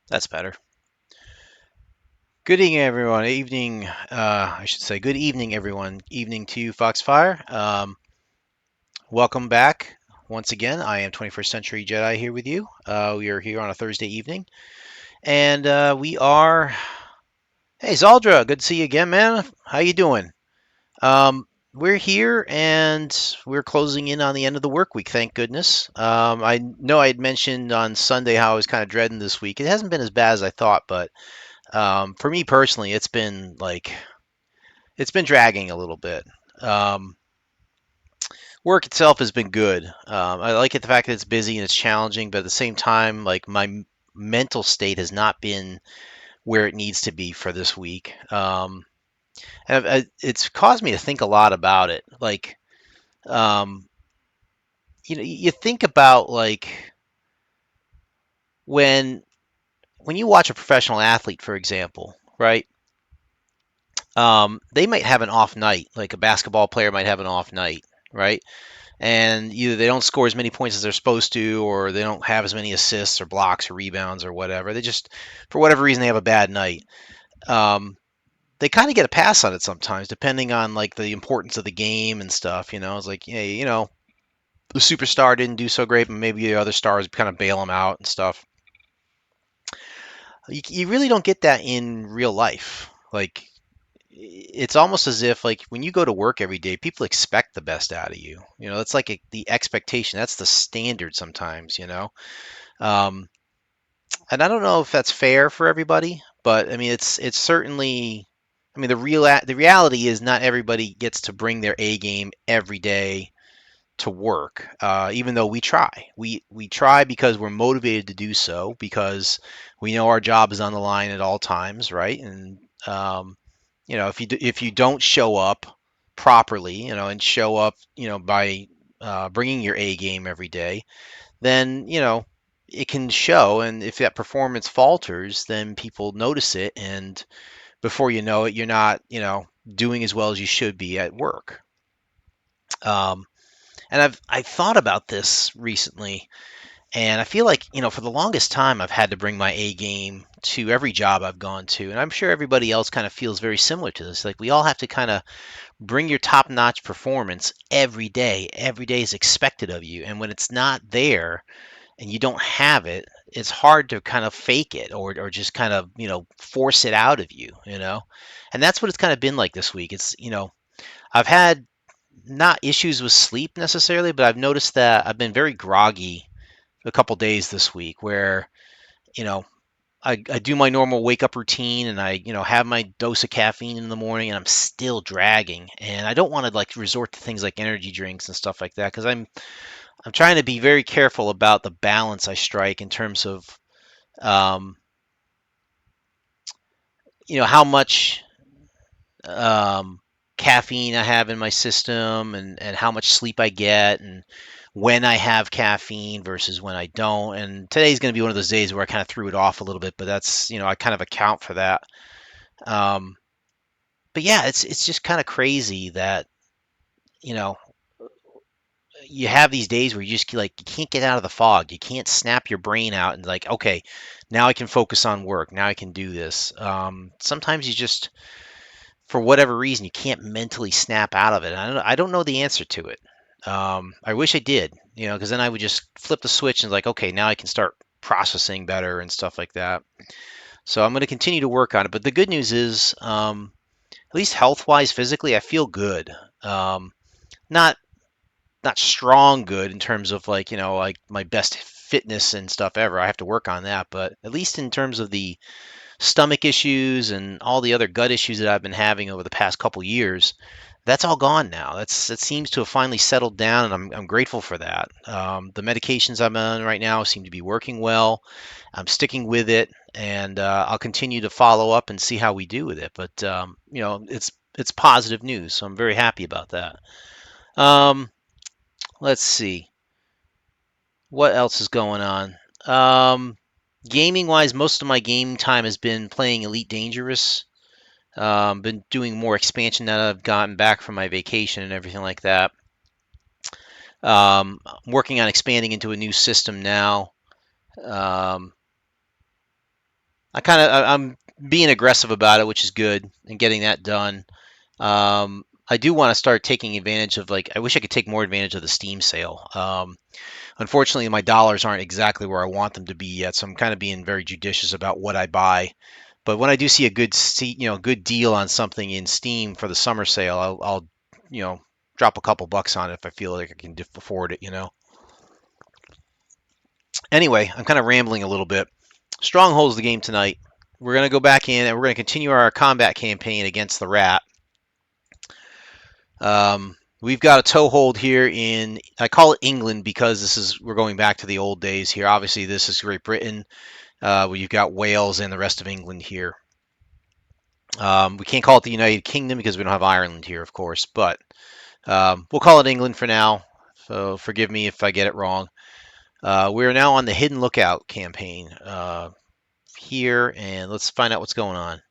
That's better. Good evening, everyone. Evening, I should say, good evening, everyone. Evening to you, Foxfire. Welcome back once again. I am 21st Century Jedi here with you. We are here on a Thursday evening, and we are. Hey, Zaldra, good to see you again, man. How you doing? We're here, and we're closing in on the end of the work week. Thank goodness. I know I had mentioned on Sunday how I was kind of dreading this week. It hasn't been as bad as I thought, but for me personally, it's been dragging a little bit. Um, Work itself has been good. I like it the fact that it's busy and it's challenging, but at the same time, like mental state has not been where it needs to be for this week. And it's caused me to think a lot about it. Um, you think about when when you watch a professional athlete, for example, right? They might have an off night, like a basketball player might have an off night, right? And either they don't score as many points as they're supposed to, or they don't have as many assists or blocks or rebounds or whatever. They just, for whatever reason, they have a bad night. Um, they kind of get a pass on it sometimes, depending on like the importance of the game and stuff. It's like, hey, the superstar didn't do so great, but maybe the other stars kind of bail them out and stuff. You really don't get that in real life. Like, it's almost as if like when you go to work every day, people expect the best out of you. That's like the expectation. That's the standard sometimes. Um, and I don't know if that's fair for everybody, but I mean it's certainly. I mean the reality is not everybody gets to bring their A game every day to work. Even though we try, we try because we're motivated to do so because we know our job is on the line at all times, right? And if you don't show up properly, and show up, by bringing your A game every day, then it can show. And if that performance falters, then people notice it, and before you know it, you're not doing as well as you should be at work. Um, and I thought about this recently, and I feel like, for the longest time, I've had to bring my A game to every job I've gone to. And I'm sure everybody else kind of feels very similar to this. Like, we all have to kind of bring your top notch performance every day. Every day is expected of you. And when it's not there and you don't have it, it's hard to kind of fake it, or just kind of, force it out of you, And that's what it's kind of been like this week. I've had not issues with sleep necessarily, but I've noticed that I've been very groggy a couple days this week where, you know, I do my normal wake up routine, and I, have my dose of caffeine in the morning, and I'm still dragging. And I don't want to like resort to things like energy drinks and stuff like that because I'm trying to be very careful about the balance I strike in terms of, um, how much um, caffeine I have in my system, and how much sleep I get, and when I have caffeine versus when I don't. And today's going to be one of those days where I kind of threw it off a little bit, but that's, I kind of account for that. Um, but yeah, it's just kind of crazy that, you know, you have these days where you just like you can't get out of the fog. You can't snap your brain out and like, okay, now I can focus on work. Now I can do this. Sometimes you just, for whatever reason, you can't mentally snap out of it. I don't know the answer to it. I wish I did, because then I would just flip the switch and like, okay, now I can start processing better and stuff like that. So I'm going to continue to work on it. But the good news is, at least health-wise, physically, I feel good. Um, not not strong good in terms of like, like my best fitness and stuff ever. I have to work on that. But at least in terms of the stomach issues and all the other gut issues that I've been having over the past couple years, that's all gone now. That seems to have finally settled down, and I'm grateful for that. The medications I'm on right now seem to be working well. I'm sticking with it, and I'll continue to follow up and see how we do with it. But it's positive news, so I'm very happy about that. Um, let's see what else is going on. Um, Gaming wise, most of my gaming time has been playing Elite Dangerous. Been doing more expansion now that I've gotten back from my vacation and everything like that. I'm working on expanding into a new system now. Um, I'm being aggressive about it, which is good, and getting that done. I do want to start taking advantage of I wish I could take more advantage of the Steam sale. Unfortunately, my dollars aren't exactly where I want them to be yet, so I'm kind of being very judicious about what I buy. But when I do see a good deal on something in Steam for the summer sale, I'll drop a couple bucks on it if I feel like I can afford it. Anyway, I'm kind of rambling a little bit. Stronghold's the game tonight. We're gonna go back in and we're gonna continue our combat campaign against the rat. We've got a toehold here I call it England because we're going back to the old days here. Obviously, this is Great Britain. Where you've got Wales and the rest of England here. We can't call it the United Kingdom because we don't have Ireland here, of course, but we'll call it England for now. So forgive me if I get it wrong. We are now on the Hidden Lookout campaign here, and let's find out what's going on.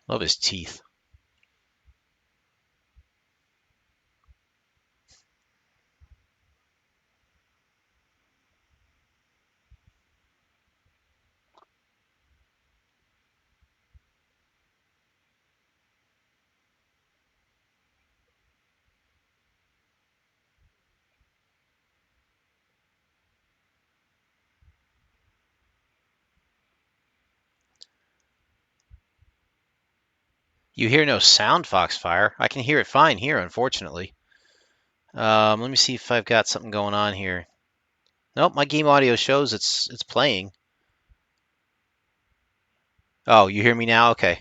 Love his teeth. You hear no sound, Foxfire. I can hear it fine here, unfortunately. Let me see if I've got something going on here. Nope, my game audio shows it's playing. Oh, you hear me now? Okay,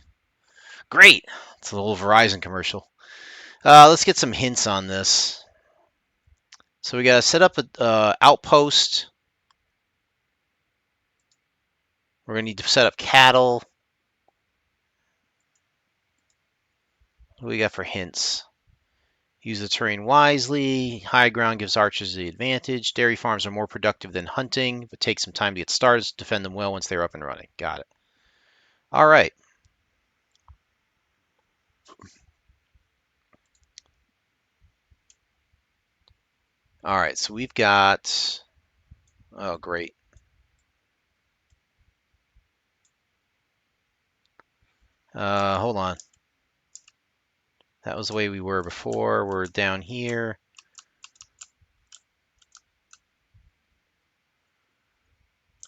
great. It's a little Verizon commercial. Let's get some hints on this. So we got to set up an outpost. We're going to need to set up cattle. What do we got for hints? Use the terrain wisely. High ground gives archers the advantage. Dairy farms are more productive than hunting, but take some time to get started. Defend them well once they're up and running. Got it. All right. All right, so we've got... Oh, great. Hold on. That was the way we were before. We're down here.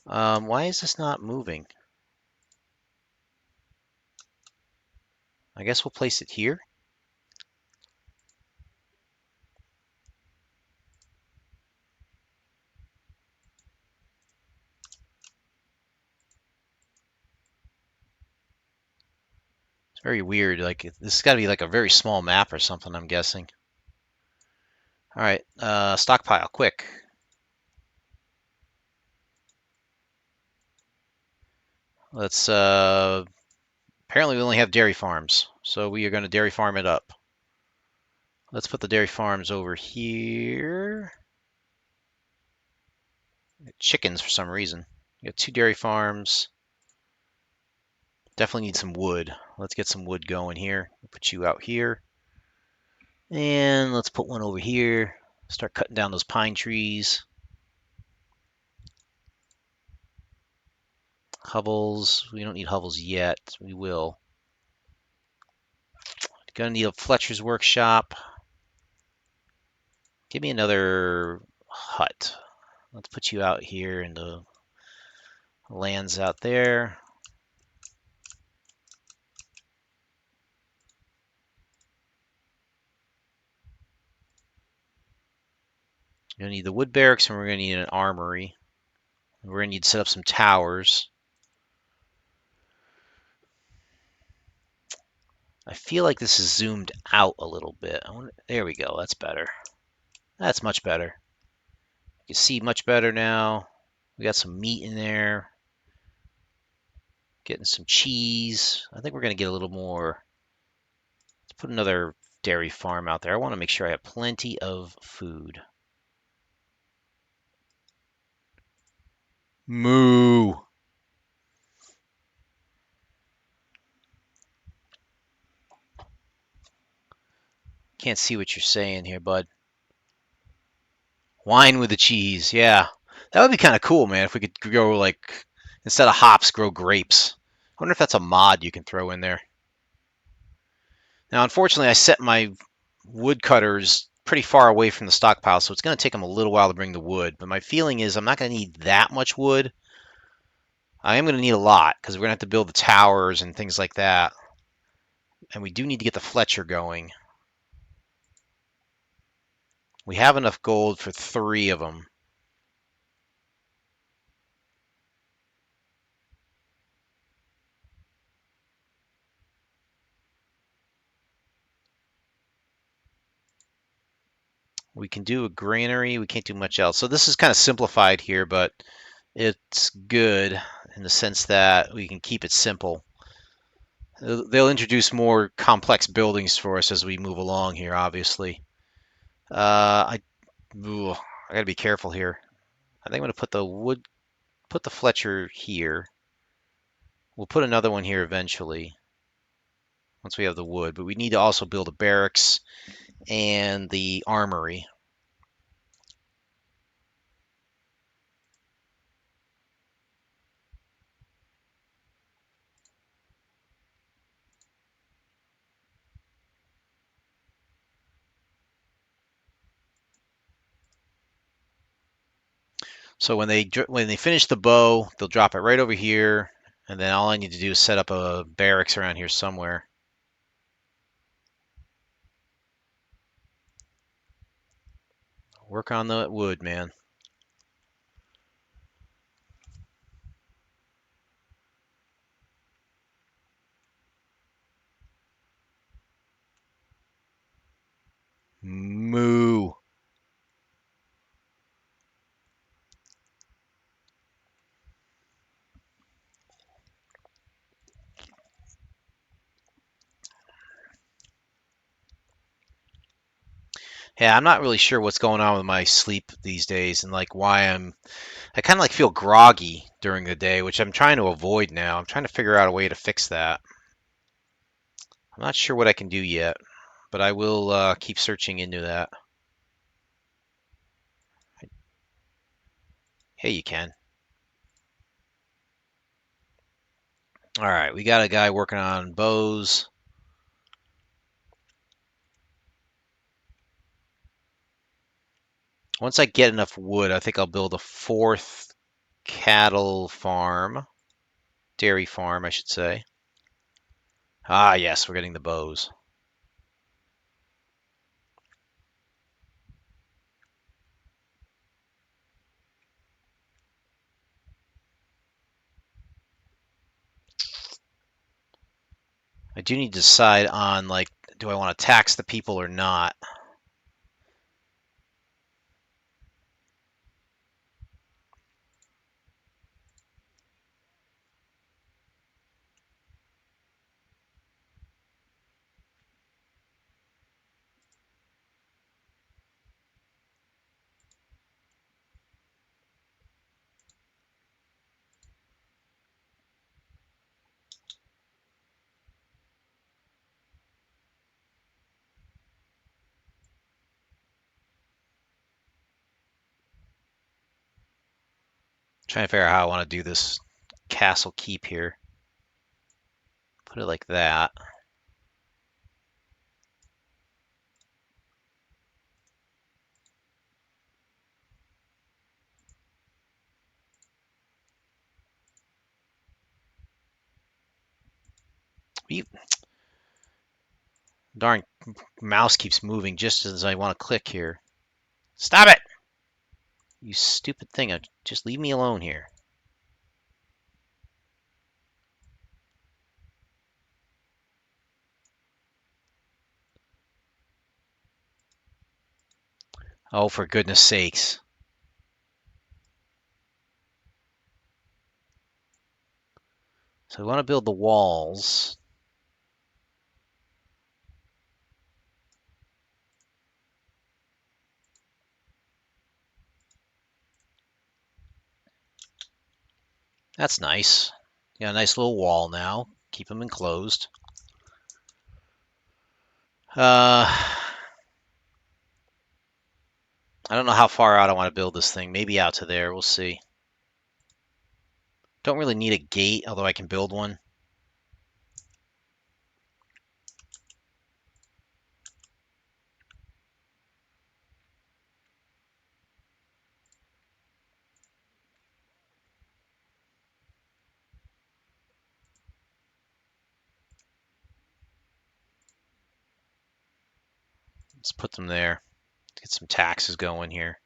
Why is this not moving? I guess we'll place it here. It's very weird. Like this has got to be like a very small map or something, I'm guessing. All right, stockpile, quick. Let's, apparently we only have dairy farms, so we are going to dairy farm it up. Let's put the dairy farms over here. Chickens for some reason. We got 2 dairy farms. Definitely need some wood. Let's get some wood going here. Put you out here. And let's put one over here. Start cutting down those pine trees. Hovels. We don't need hovels yet. We will. Gonna need a Fletcher's workshop. Give me another hut. Let's put you out here in the lands out there. We're going to need the wood barracks, and we're going to need an armory. We're going to need to set up some towers. I feel like this is zoomed out a little bit. There we go. That's better. That's much better. You can see much better now. We got some meat in there. Getting some cheese. I think we're going to get a little more. Let's put another dairy farm out there. I want to make sure I have plenty of food. Moo. Can't see what you're saying here, bud. Wine with the cheese. Yeah. That would be kind of cool, man, if we could grow, like, instead of hops, grow grapes. I wonder if that's a mod you can throw in there. Now, unfortunately, I set my woodcutters pretty far away from the stockpile, so it's going to take them a little while to bring the wood. But my feeling is I'm not going to need that much wood. I am going to need a lot because we're going to have to build the towers and things like that. And we do need to get the Fletcher going. We have enough gold for 3 of them. We can do a granary. We can't do much else. So this is kind of simplified here, but it's good in the sense that we can keep it simple. They'll introduce more complex buildings for us as we move along here, obviously. I gotta be careful here. I think I'm gonna put the Fletcher here. We'll put another one here eventually once we have the wood, but we need to also build a barracks and the armory. So when they finish the bow, they'll drop it right over here, and then all I need to do is set up a barracks around here somewhere. Work on the wood, man. Moo. Yeah, I'm not really sure what's going on with my sleep these days and like why I kind of like feel groggy during the day, which I'm trying to avoid now. I'm trying to figure out a way to fix that. I'm not sure what I can do yet, but I will keep searching into that. Hey, you can. All right, we got a guy working on bows. Once I get enough wood, I think I'll build a 4th cattle farm, dairy farm, I should say. Ah, yes, we're getting the bows. I do need to decide on like, do I want to tax the people or not? Trying to figure out how I want to do this castle keep here. Put it like that. You, darn mouse keeps moving just as I want to click here. Stop it! You stupid thing. Just leave me alone here. Oh, for goodness sakes. So we want to build the walls. That's nice. Got a nice little wall now. Keep them enclosed. I don't know how far out I want to build this thing. Maybe out to there. We'll see. Don't really need a gate, although I can build one. Let's put them there. Get some taxes going here.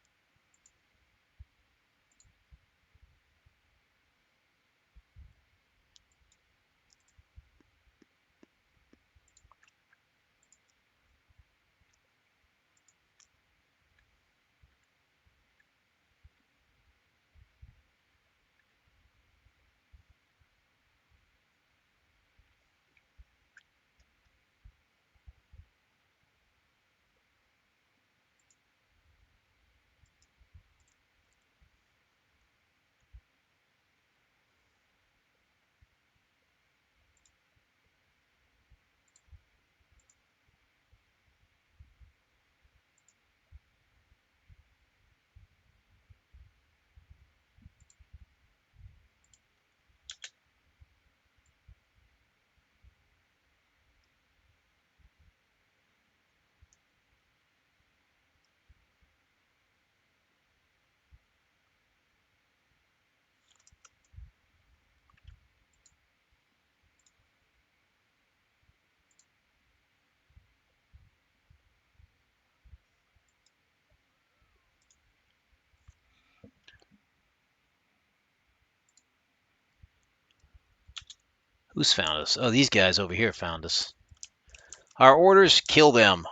Who's found us? Oh, these guys over here found us. Our orders, kill them.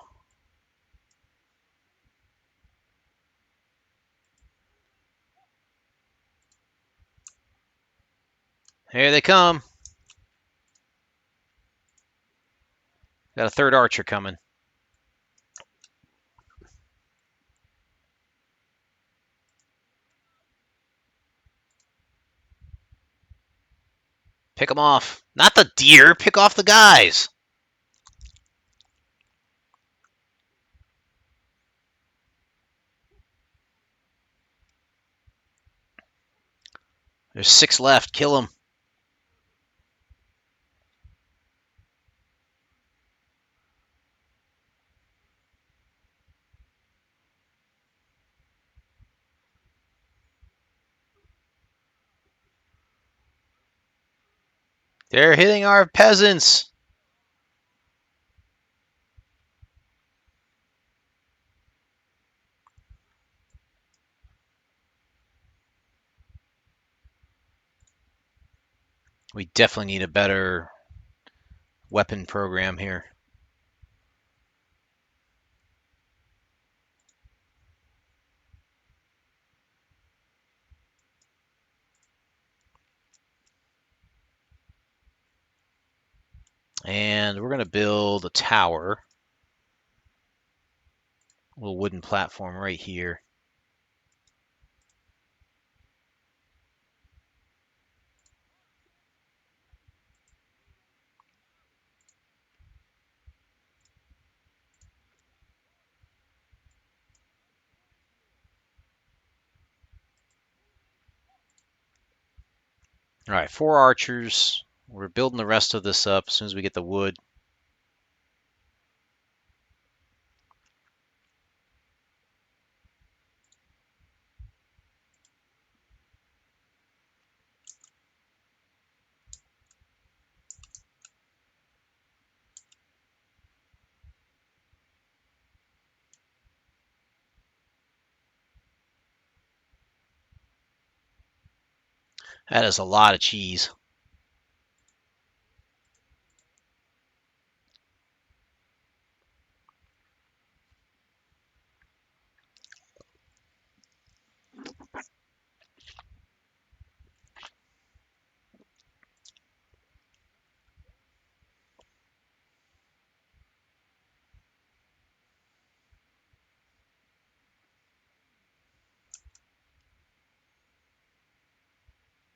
Here they come. Got a third archer coming. Pick them off. Not the deer. Pick off the guys. There's 6 left. Kill them. They're hitting our peasants. We definitely need a better weapon program here. And we're going to build a tower. A little wooden platform right here. All right, 4 archers. We're building the rest of this up as soon as we get the wood. That is a lot of cheese.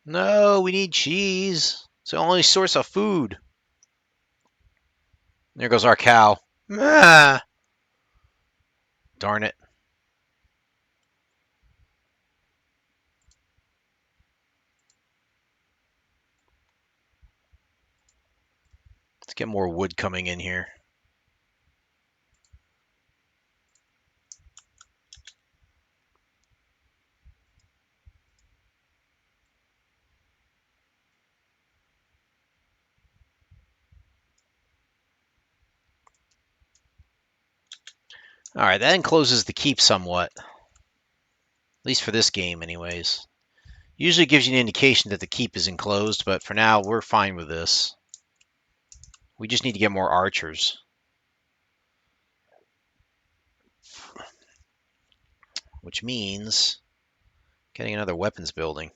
No, we need cheese. It's the only source of food. There goes our cow. Ah, darn it. Let's get more wood coming in here. All right, that encloses the keep somewhat. At least for this game, anyways. Usually gives you an indication that the keep is enclosed, but for now, we're fine with this. We just need to get more archers. Which means getting another weapons building.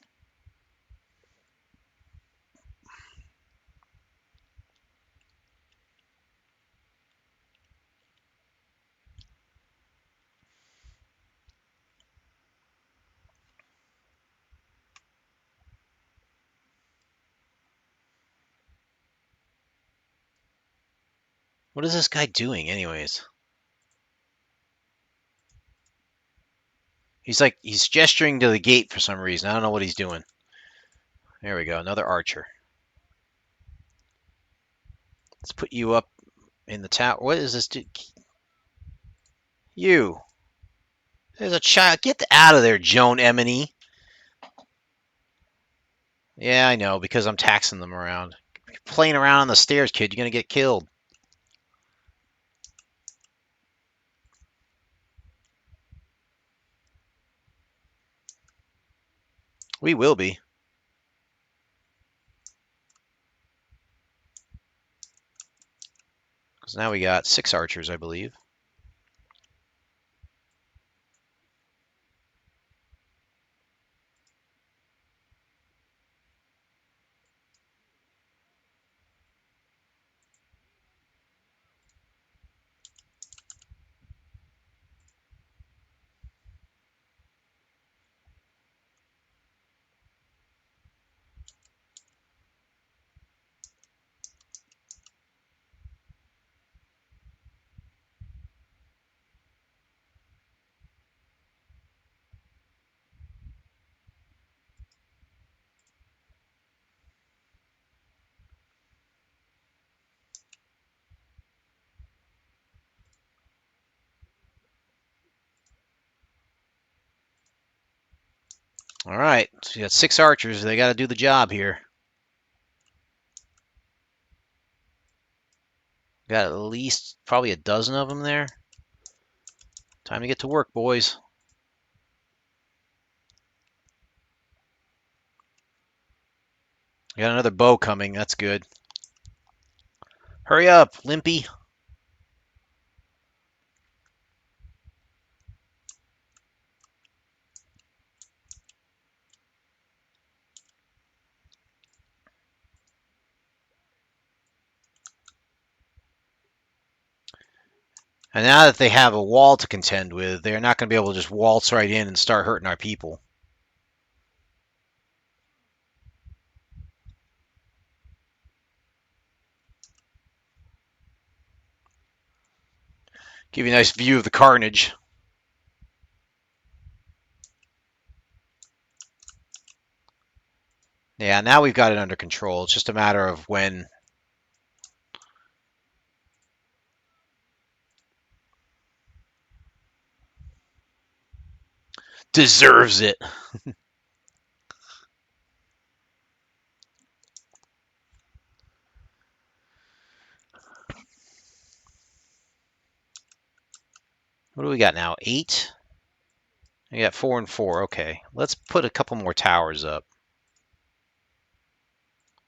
What is this guy doing, anyways? He's gesturing to the gate for some reason. I don't know what he's doing. There we go, another archer. Let's put you up in the tower. What is this dude? You. There's a child. Get out of there, Joan Emily. Yeah, I know, because I'm taxing them around. You're playing around on the stairs, kid. You're going to get killed. We will be. Because now we got 6 archers, I believe. All right, so you got 6 archers. They got to do the job here. Got at least probably a dozen of them there. Time to get to work, boys. Got another bow coming. That's good. Hurry up, Limpy. And now that they have a wall to contend with, they're not going to be able to just waltz right in and start hurting our people. Give you a nice view of the carnage. Yeah, now we've got it under control. It's just a matter of when. Deserves it. What do we got now? 8? We got 4 and 4. Okay, let's put a couple more towers up.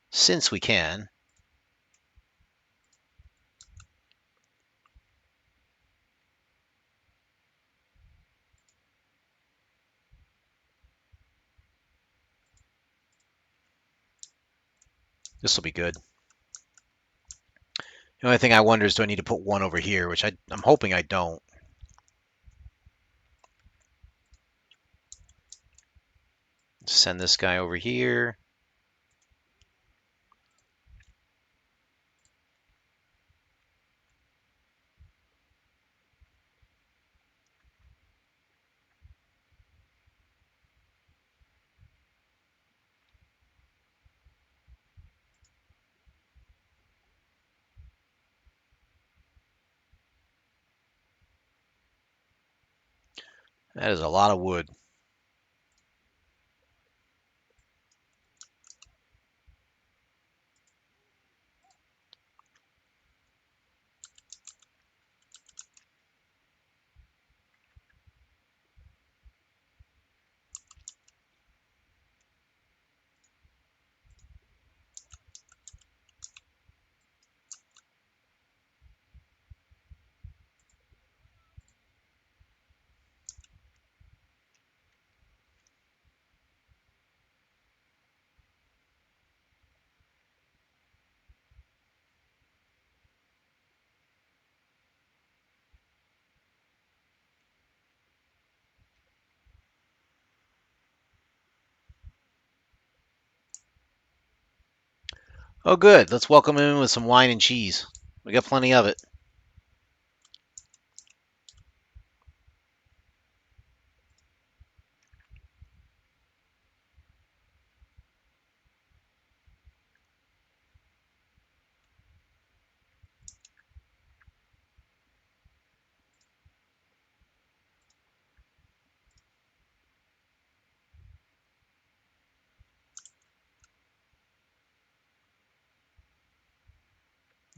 since we can. This will be good. The only thing I wonder is, do I need to put one over here, which I'm hoping I don't. Send this guy over here. That is a lot of wood. Oh, good. Let's welcome him in with some wine and cheese. We got plenty of it.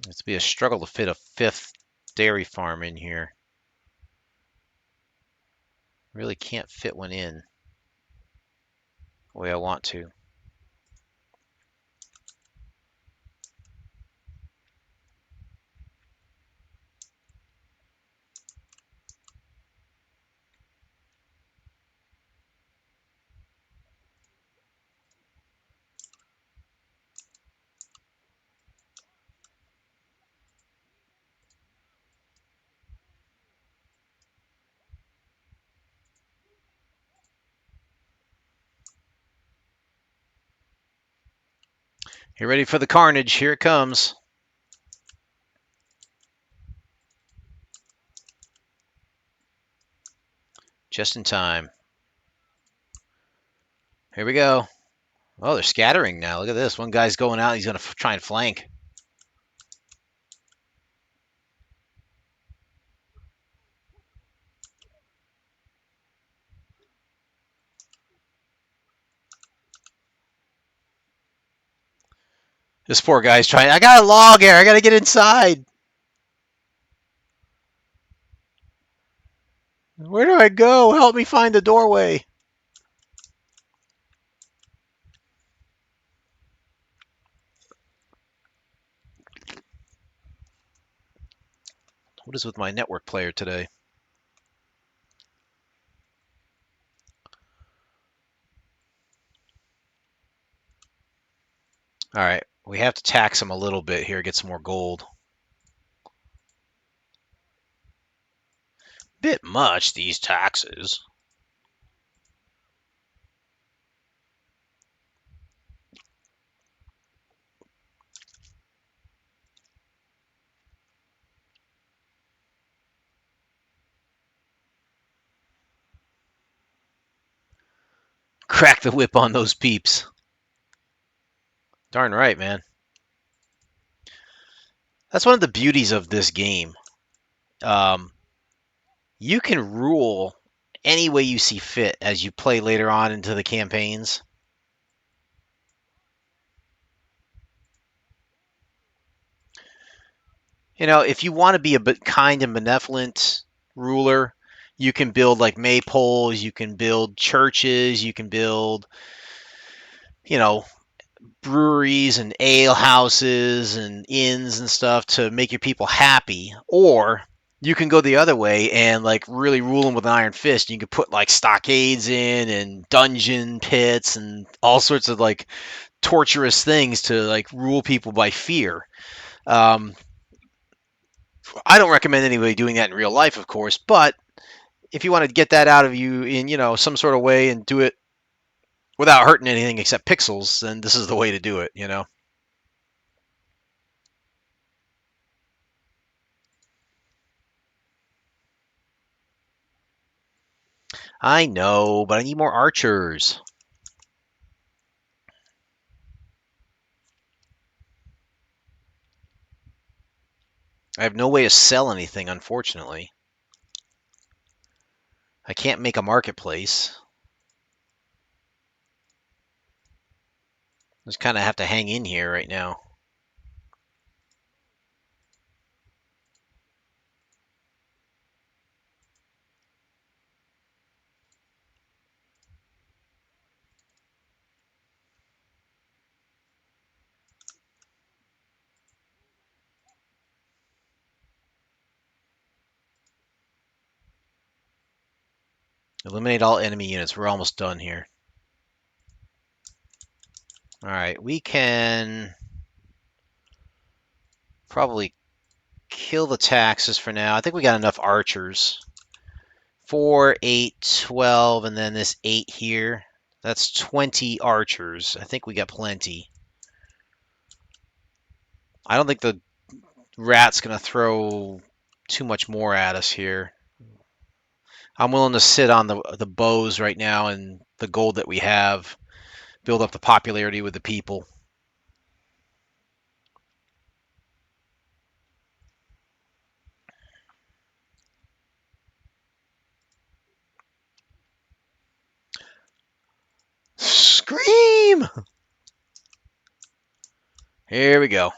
It's be a struggle to fit a fifth dairy farm in here. Really can't fit one in the way I want to. You ready for the carnage? Here it comes. Just in time. Here we go. Oh, they're scattering now. Look at this. One guy's going out. He's going to try and flank. This poor guy's trying. I got a log here. I got to get inside. Where do I go? Help me find the doorway. What is with my network player today? All right. We have to tax him a little bit here, get some more gold. Bit much, these taxes. Crack the whip on those peeps. Darn right, man. That's one of the beauties of this game. You can rule any way you see fit as you play later on into the campaigns. You know, if you want to be a bit kind and benevolent ruler, you can build like maypoles, you can build churches, you can build, you know, breweries and ale houses and inns and stuff to make your people happy, or you can go the other way and like really rule them with an iron fist. You can put like stockades in and dungeon pits and all sorts of like torturous things to like rule people by fear. Um, I don't recommend anybody doing that in real life, of course, but if you want to get that out of you in some sort of way and do it without hurting anything except pixels, then this is the way to do it. I know, but I need more archers. I have no way to sell anything, unfortunately. I can't make a marketplace. I just kind of have to hang in here right now. Eliminate all enemy units. We're almost done here. All right, we can probably kill the taxes for now. I think we got enough archers. 4, 8, 12, and then this 8 here. That's 20 archers. I think we got plenty. I don't think the rat's going to throw too much more at us here. I'm willing to sit on the bows right now and the gold that we have, build up the popularity with the people. Scream! Here we go.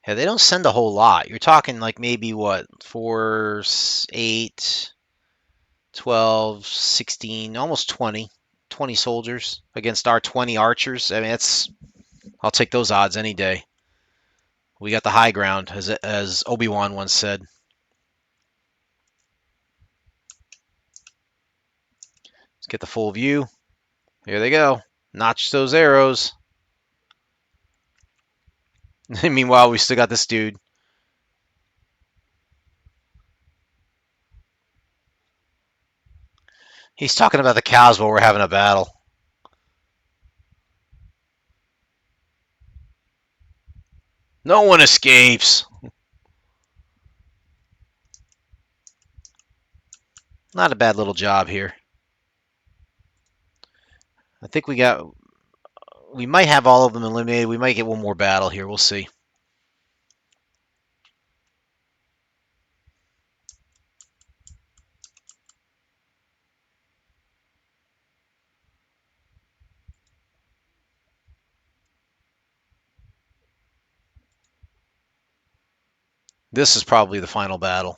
Yeah, they don't send a whole lot. You're talking like maybe what, 4, 8, 12, 16, almost 20. 20 soldiers against our 20 archers. I mean, I'll take those odds any day. We got the high ground, as Obi-Wan once said. Let's get the full view. Here they go. Notch those arrows. Meanwhile, we still got this dude. He's talking about the cows while we're having a battle. No one escapes. Not a bad little job here. I think we might have all of them eliminated. We might get one more battle here. We'll see. This is probably the final battle.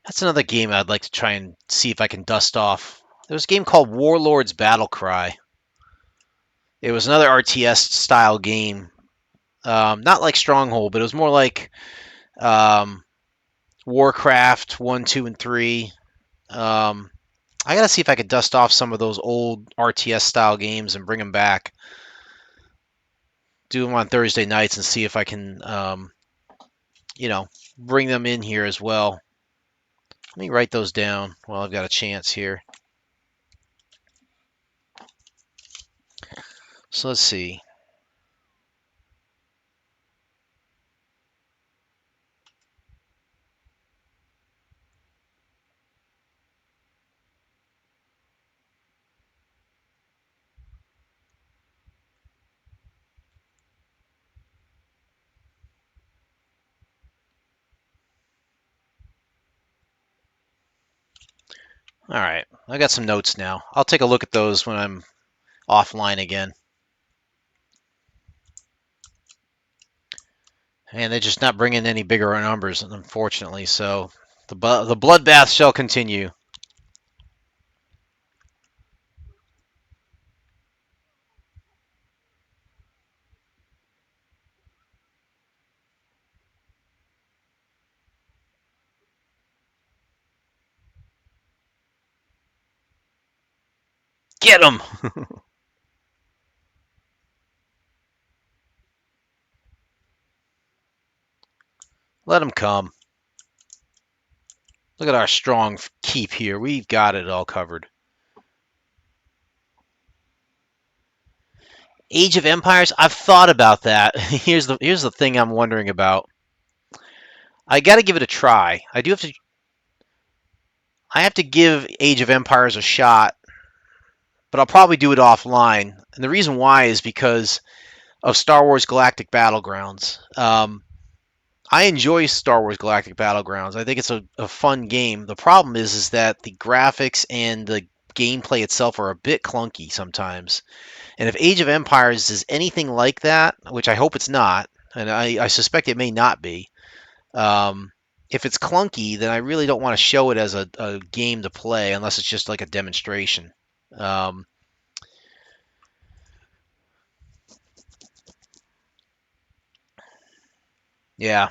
That's another game I'd like to try and see if I can dust off. There was a game called Warlords Battle Cry. It was another RTS style game. Not like Stronghold, but it was more like um, Warcraft 1, 2, and 3. I gotta see if I could dust off some of those old RTS style games and bring them back. Do them on Thursday nights and see if I can, bring them in here as well. Let me write those down while I've got a chance here. So let's see. All right, I got some notes now. I'll take a look at those when I'm offline again. And they're just not bringing any bigger numbers, unfortunately. So the bloodbath shall continue. Get them! Let them come. Look at our strong keep here. We've got it all covered. Age of Empires. I've thought about that. Here's the thing I'm wondering about. I got to give it a try. I have to give Age of Empires a shot, but I'll probably do it offline. And the reason why is because of Star Wars Galactic Battlegrounds. I enjoy Star Wars Galactic Battlegrounds. I think it's a fun game. The problem is that the graphics and the gameplay itself are a bit clunky sometimes. And if Age of Empires is anything like that, which I hope it's not, and I suspect it may not be, um, if it's clunky, then I really don't want to show it as a game to play unless it's just like a demonstration. Um, yeah,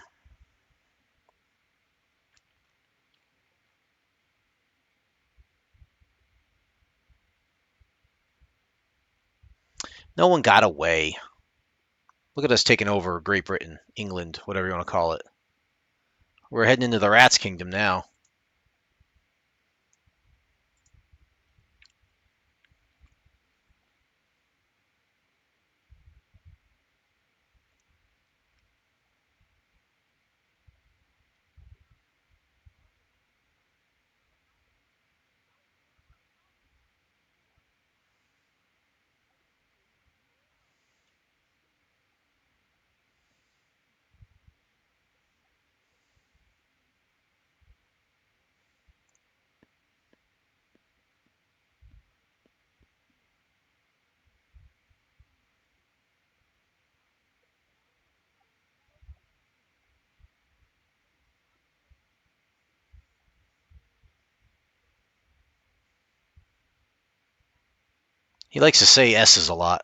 no one got away. Look at us taking over Great Britain, England, whatever you want to call it. We're heading into the Rats Kingdom now. He likes to say S's a lot.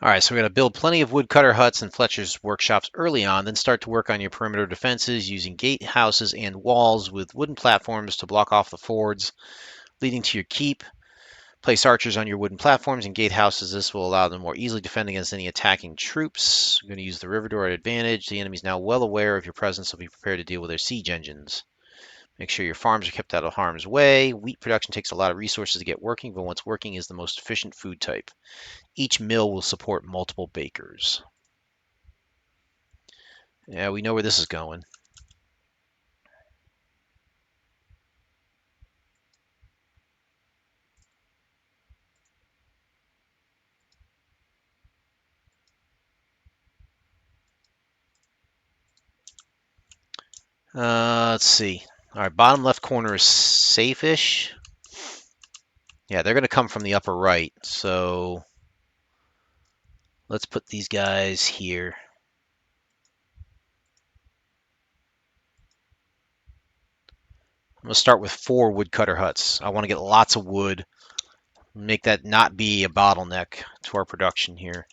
All right, so we're going to build plenty of woodcutter huts and Fletcher's workshops early on, then start to work on your perimeter defenses using gatehouses and walls with wooden platforms to block off the fords leading to your keep. Place archers on your wooden platforms and gatehouses. This will allow them more easily defend against any attacking troops. We're going to use the river door at advantage. The enemy is now well aware of your presence, so be prepared to deal with their siege engines. Make sure your farms are kept out of harm's way. Wheat production takes a lot of resources to get working, but once working is the most efficient food type. Each mill will support multiple bakers. Yeah, we know where this is going. Let's see. All right, bottom left corner is safe-ish. Yeah, they're going to come from the upper right. So let's put these guys here. I'm going to start with 4 woodcutter huts. I want to get lots of wood, make that not be a bottleneck to our production here.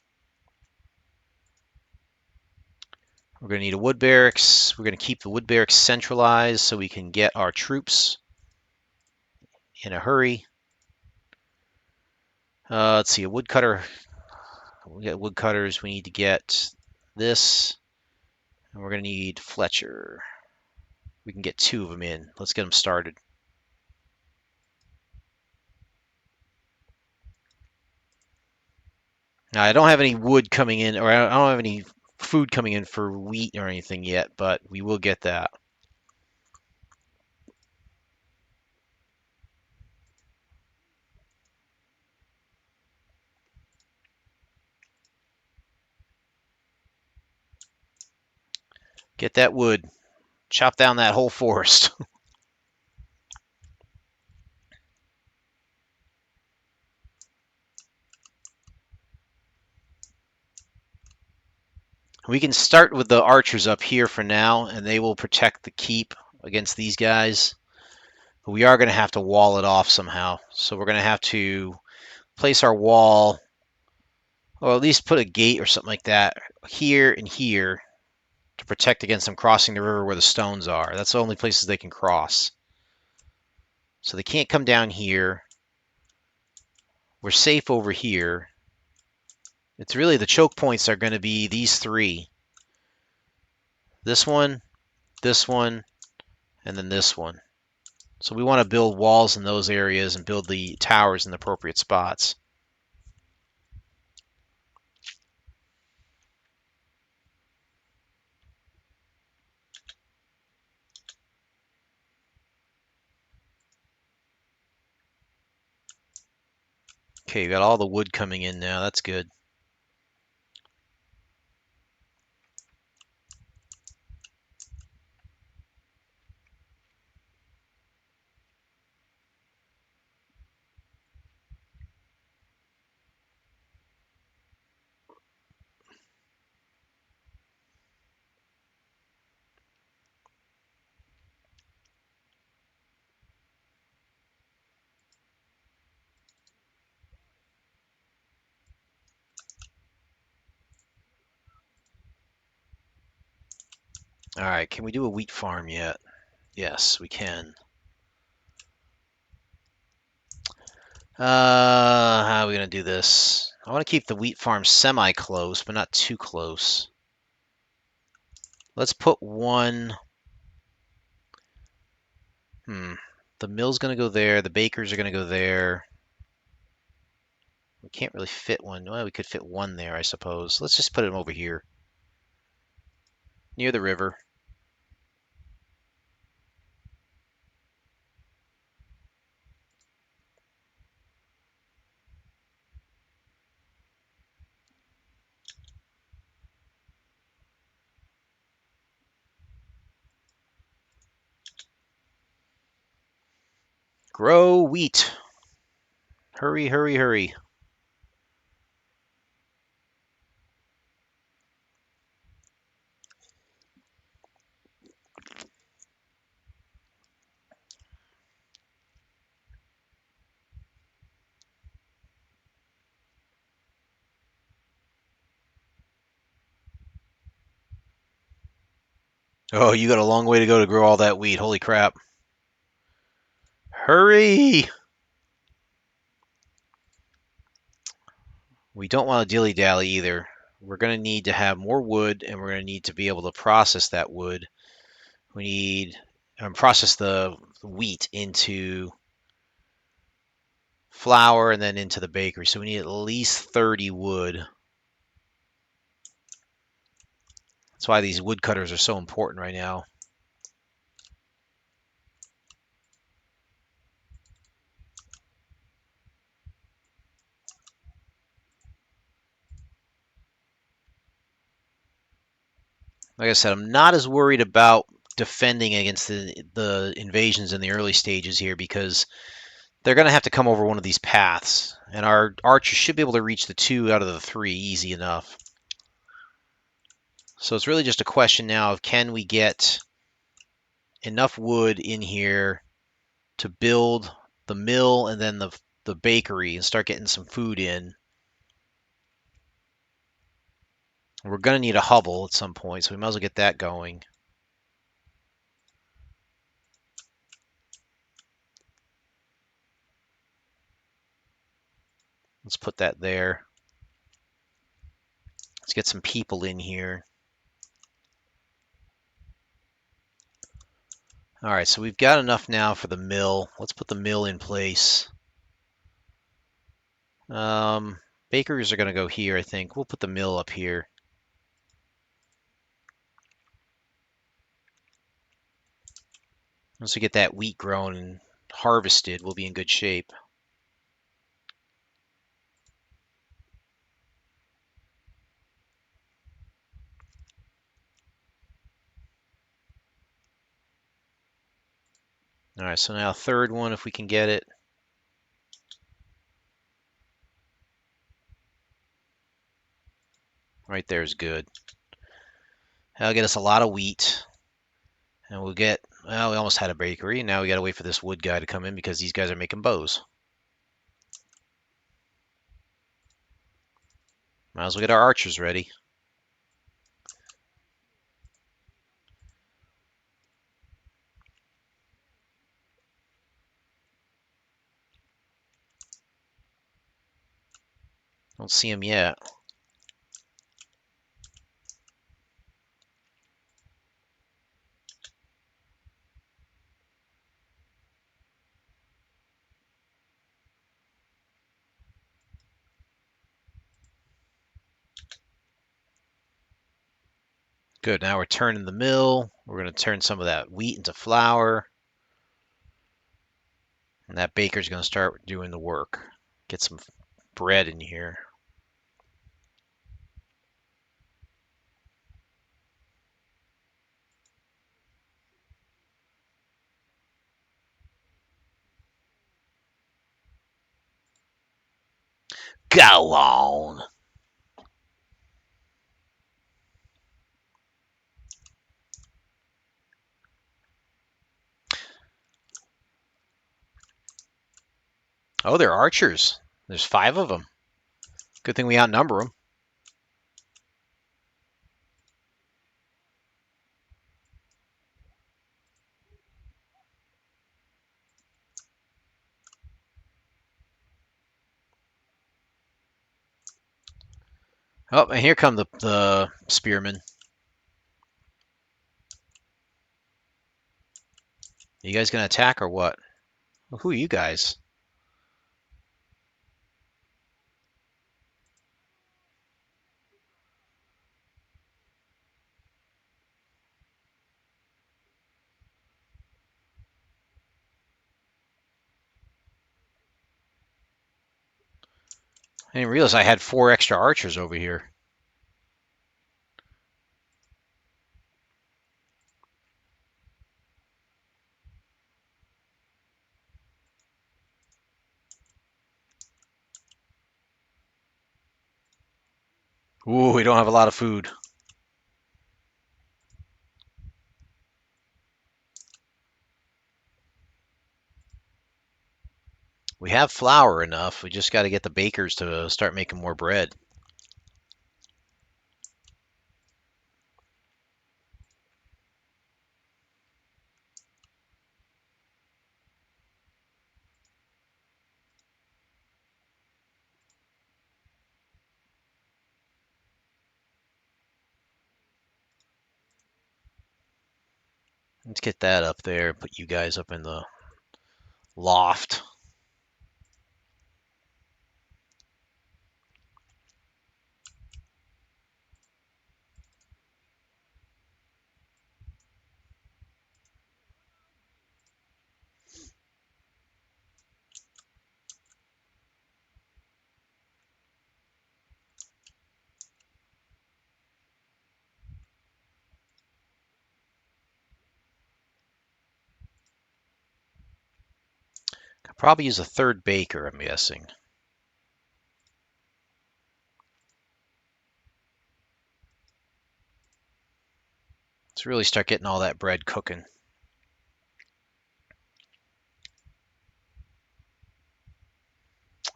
We're going to need a wood barracks. We're going to keep the wood barracks centralized so we can get our troops in a hurry. Let's see, a woodcutter. We got woodcutters. We need to get this, and we're going to need Fletcher. We can get 2 of them in. Let's get them started. Now, I don't have any wood coming in, or I don't have any food coming in for wheat or anything yet, but we will get that. Get that wood. Chop down that whole forest. We can start with the archers up here for now, and they will protect the keep against these guys. But we are going to have to wall it off somehow. So we're going to have to place our wall, or at least put a gate or something like that here and here to protect against them crossing the river where the stones are. That's the only places they can cross. So they can't come down here. We're safe over here. It's really the choke points are going to be these 3. This one, and then this one. So we want to build walls in those areas and build the towers in the appropriate spots. Okay, you got all the wood coming in now. That's good. All right, can we do a wheat farm yet? Yes, we can. How are we going to do this? I want to keep the wheat farm semi-close, but not too close. Let's put one. The mill's going to go there. The bakers are going to go there. We can't really fit one. Well, we could fit one there, I suppose. Let's just put him over here, near the river. Grow wheat. Hurry, hurry, hurry. Oh, you got a long way to go to grow all that wheat. Holy crap. Hurry! We don't want to dilly-dally either. We're going to need to have more wood, and we're going to need to be able to process that wood. We need process the wheat into flour and then into the bakery. So we need at least 30 wood. That's why these woodcutters are so important right now. Like I said, I'm not as worried about defending against the invasions in the early stages here because they're going to have to come over one of these paths. And our archers should be able to reach the 2 out of the 3 easy enough. So it's really just a question now of can we get enough wood in here to build the mill and then the bakery and start getting some food in. We're going to need a hovel at some point, so we might as well get that going. Let's put that there. Let's get some people in here. All right, so we've got enough now for the mill. Let's put the mill in place. Bakeries are going to go here, I think. We'll put the mill up here. Once we get that wheat grown and harvested, we'll be in good shape. All right, so now third one, if we can get it. Right there is good. That'll get us a lot of wheat. And we'll get, well, we almost had a bakery. Now we got to wait for this wood guy to come in because these guys are making bows. Might as well get our archers ready. Don't see him yet. Good, now we're turning the mill. We're going to turn some of that wheat into flour. And that baker's going to start doing the work. Get some bread in here. Go on. Oh, they're archers. There's 5 of them. Good thing we outnumber them. Oh, and here come the spearmen. You guys gonna attack or what? Well, who are you guys? I didn't realize I had 4 extra archers over here. Ooh, we don't have a lot of food. We have flour enough. We just got to get the bakers to start making more bread. Let's get that up there. Put you guys up in the loft. Could probably use a third baker, I'm guessing. Let's really start getting all that bread cooking.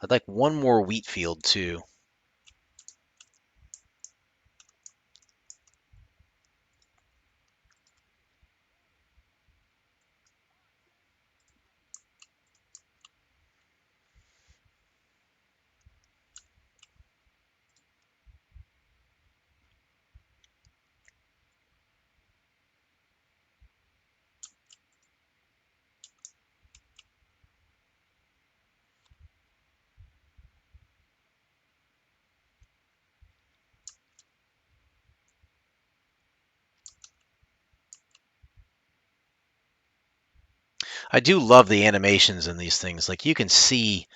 I'd like one more wheat field too. I do love the animations in these things. Like you can see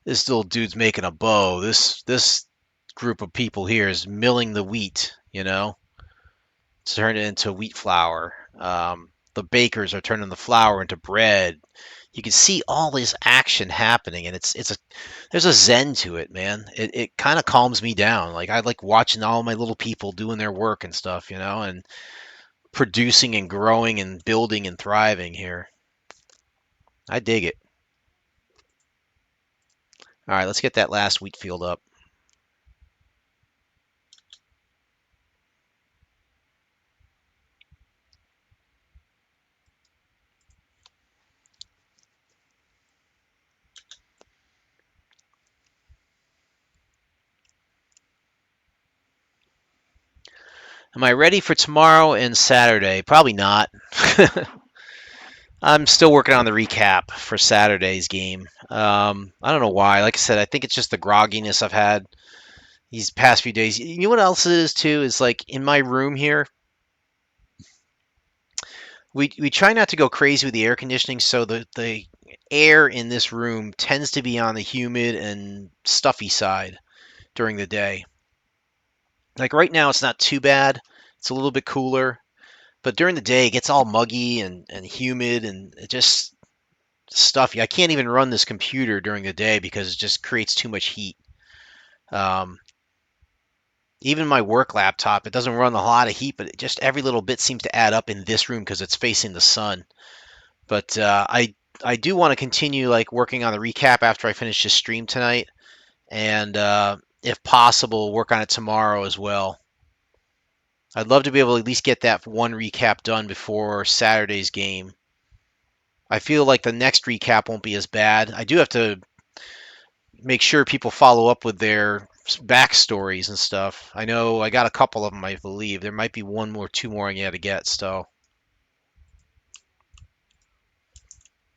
this little dude's making a bow. This group of people here is milling the wheat, to turn it into wheat flour. The bakers are turning the flour into bread. You can see all this action happening, and there's a zen to it, man. It kind of calms me down. Like I like watching all my little people doing their work and stuff, and producing and growing and building and thriving here. I dig it. All right, let's get that last wheat field up. Am I ready for tomorrow and Saturday? Probably not. I'm still working on the recap for Saturday's game. I don't know why. Like I said, I think it's just the grogginess I've had these past few days. You know what else it is too? Is like in my room here, we try not to go crazy with the air conditioning, so the air in this room tends to be on the humid and stuffy side during the day. Like right now, it's not too bad. It's a little bit cooler, but during the day, it gets all muggy and humid, and it just stuffy. I can't even run this computer during the day because it just creates too much heat. Um, Even my work laptop, it doesn't run a lot of heat, but just every little bit seems to add up in this room because it's facing the sun. But I do want to continue like working on the recap after I finish this stream tonight, and if possible, work on it tomorrow as well. I'd love to be able to at least get that one recap done before Saturday's game. I feel like the next recap won't be as bad. I do have to make sure people follow up with their backstories and stuff. I know I got a couple of them, I believe. There might be one more, two more I got to get still.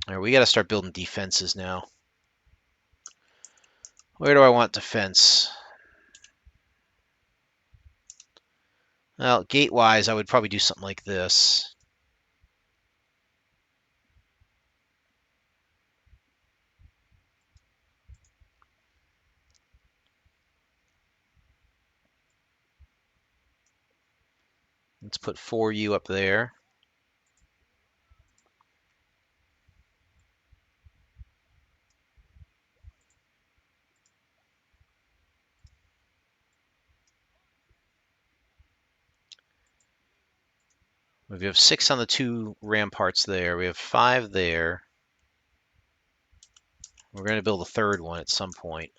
All right, we got to start building defenses now. Where do I want defense? Well, gate-wise, I would probably do something like this. Let's put 4U up there. We have 6 on the 2 ramparts there. We have 5 there. We're going to build a third one at some point.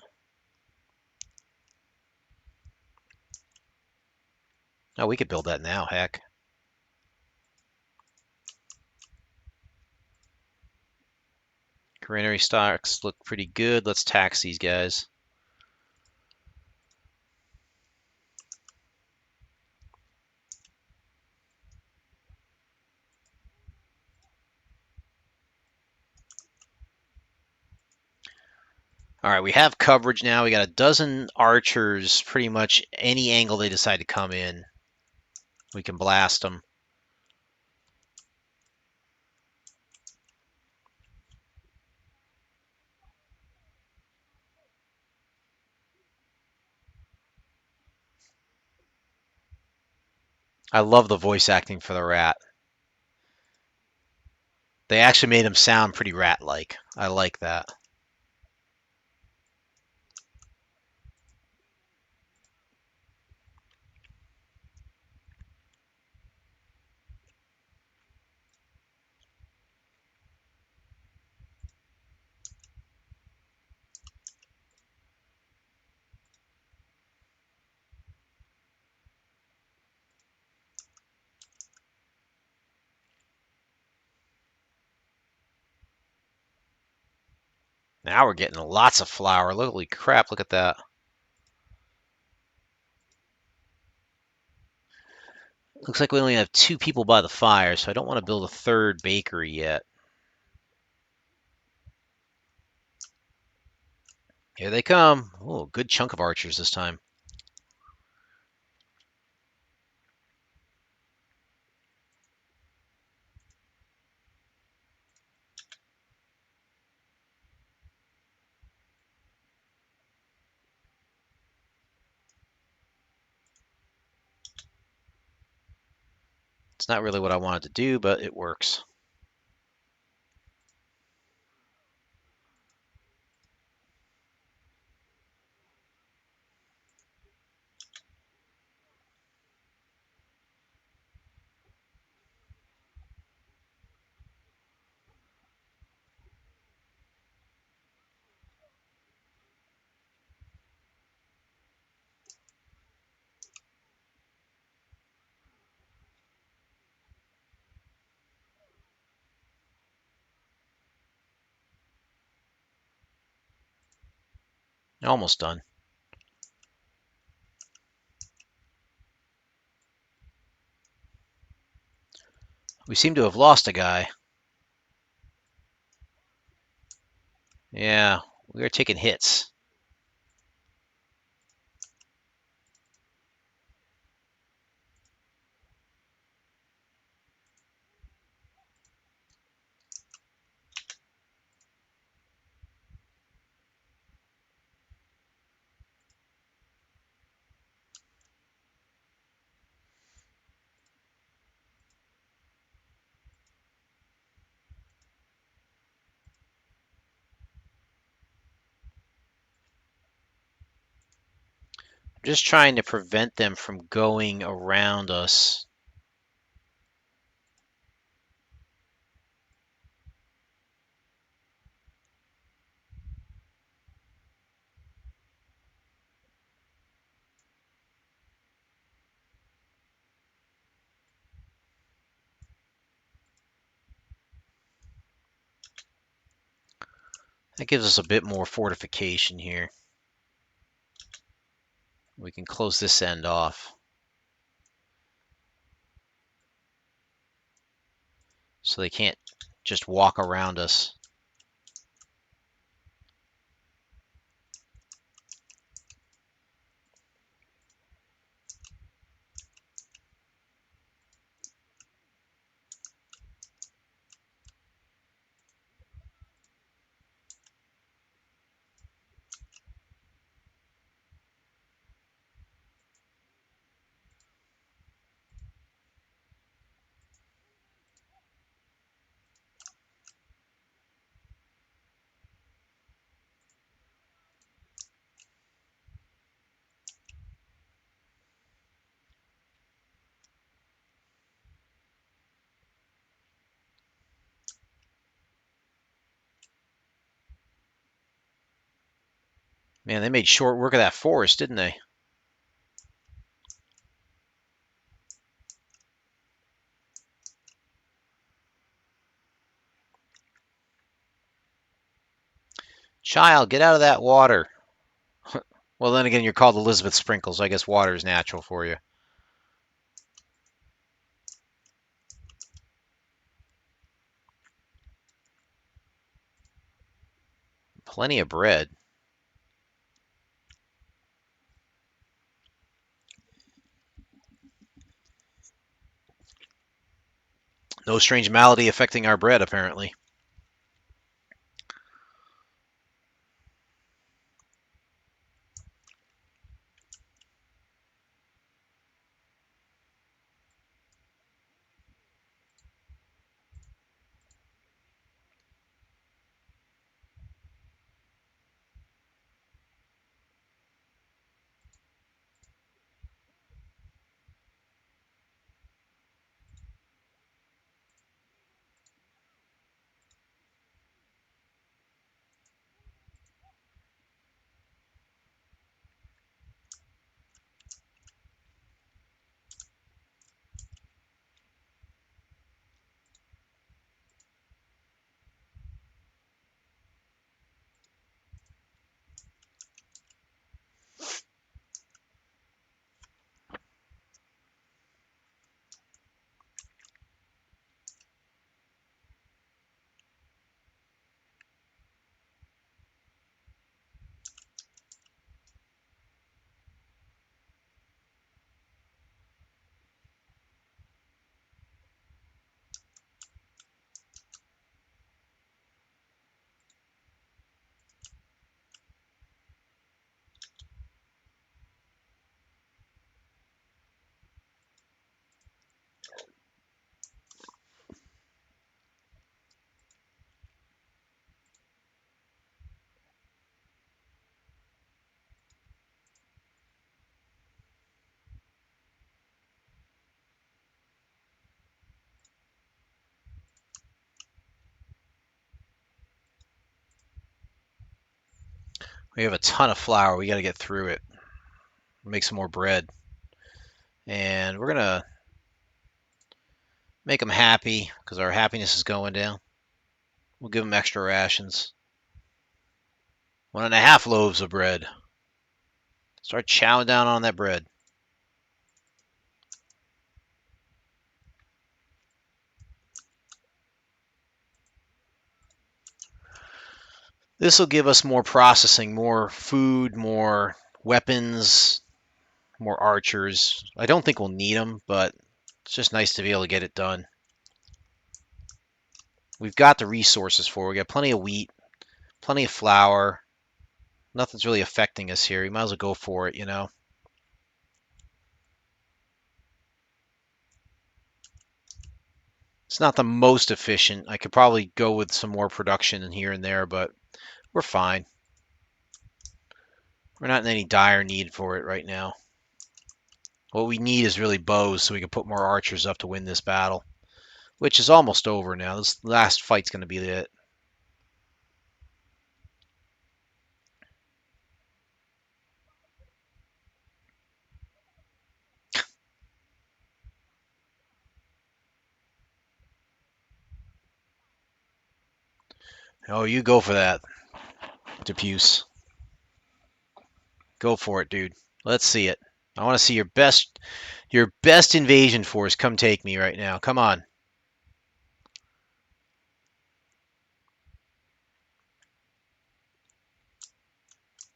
Oh, we could build that now, heck. Granary stocks look pretty good. Let's tax these guys. All right, we have coverage now. We got a dozen archers, pretty much any angle they decide to come in. We can blast them. I love the voice acting for the rat. They actually made him sound pretty rat-like. I like that. Now we're getting lots of flour. Holy crap, look at that. Looks like we only have 2 people by the fire, so I don't want to build a third bakery yet. Here they come. Oh, good chunk of archers this time. It's not really what I wanted to do, but it works. Almost done. We seem to have lost a guy. Yeah, we are taking hits. I'm just trying to prevent them from going around us. That gives us a bit more fortification here. We can close this end off. So they can't just walk around us. Man, they made short work of that forest, didn't they? Child, get out of that water. Well, then again, you're called Elizabeth Sprinkles. So I guess water is natural for you. Plenty of bread. No strange malady affecting our bread, apparently. We have a ton of flour. We got to get through it. Make some more bread. And we're going to make them happy because our happiness is going down. We'll give them extra rations. 1.5 loaves of bread. Start chowing down on that bread. This will give us more processing, more food, more weapons, more archers. I don't think we'll need them, but it's just nice to be able to get it done. We've got the resources for it. We got plenty of wheat, plenty of flour. Nothing's really affecting us here. We might as well go for it, you know. It's not the most efficient. I could probably go with some more production in here and there, but we're fine. We're not in any dire need for it right now. What we need is really bows so we can put more archers up to win this battle, which is almost over now. This last fight's going to be it. Oh, you go for that, Diffuse. Go for it, dude. Let's see it. I want to see your best invasion force come take me right now. Come on.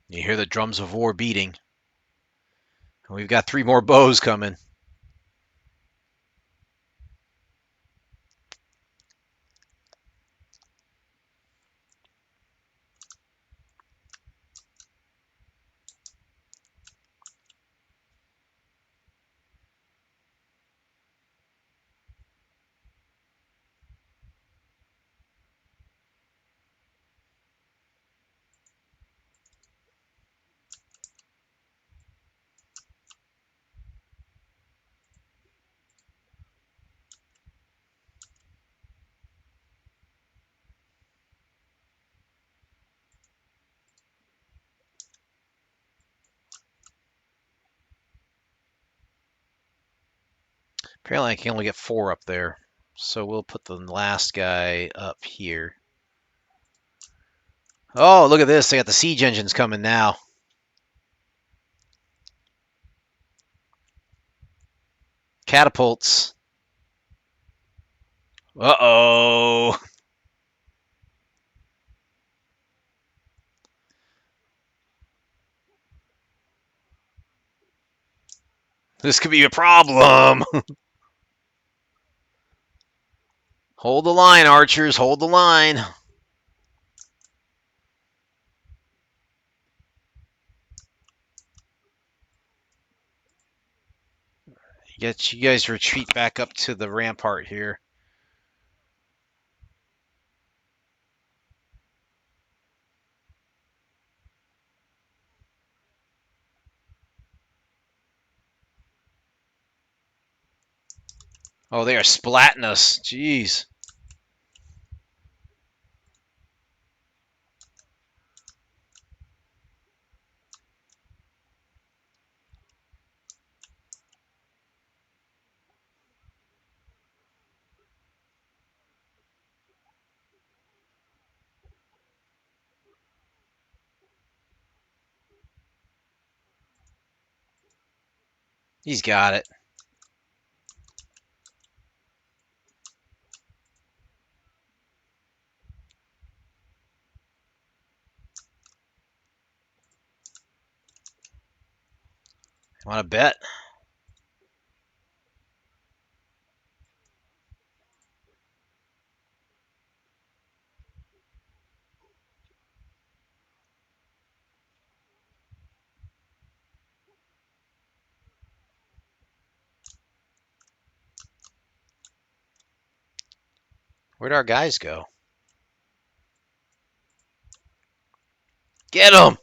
You hear the drums of war beating. We've got 3 more bows coming. Apparently I can only get 4 up there. So we'll put the last guy up here. Oh, look at this. They got the siege engines coming now. Catapults. Uh-oh. This could be a problem. Hold the line, archers. Hold the line. Get you guys retreat back up to the rampart here. Oh, they are splatting us. Jeez. He's got it. Want to bet? Where'd our guys go? Get them!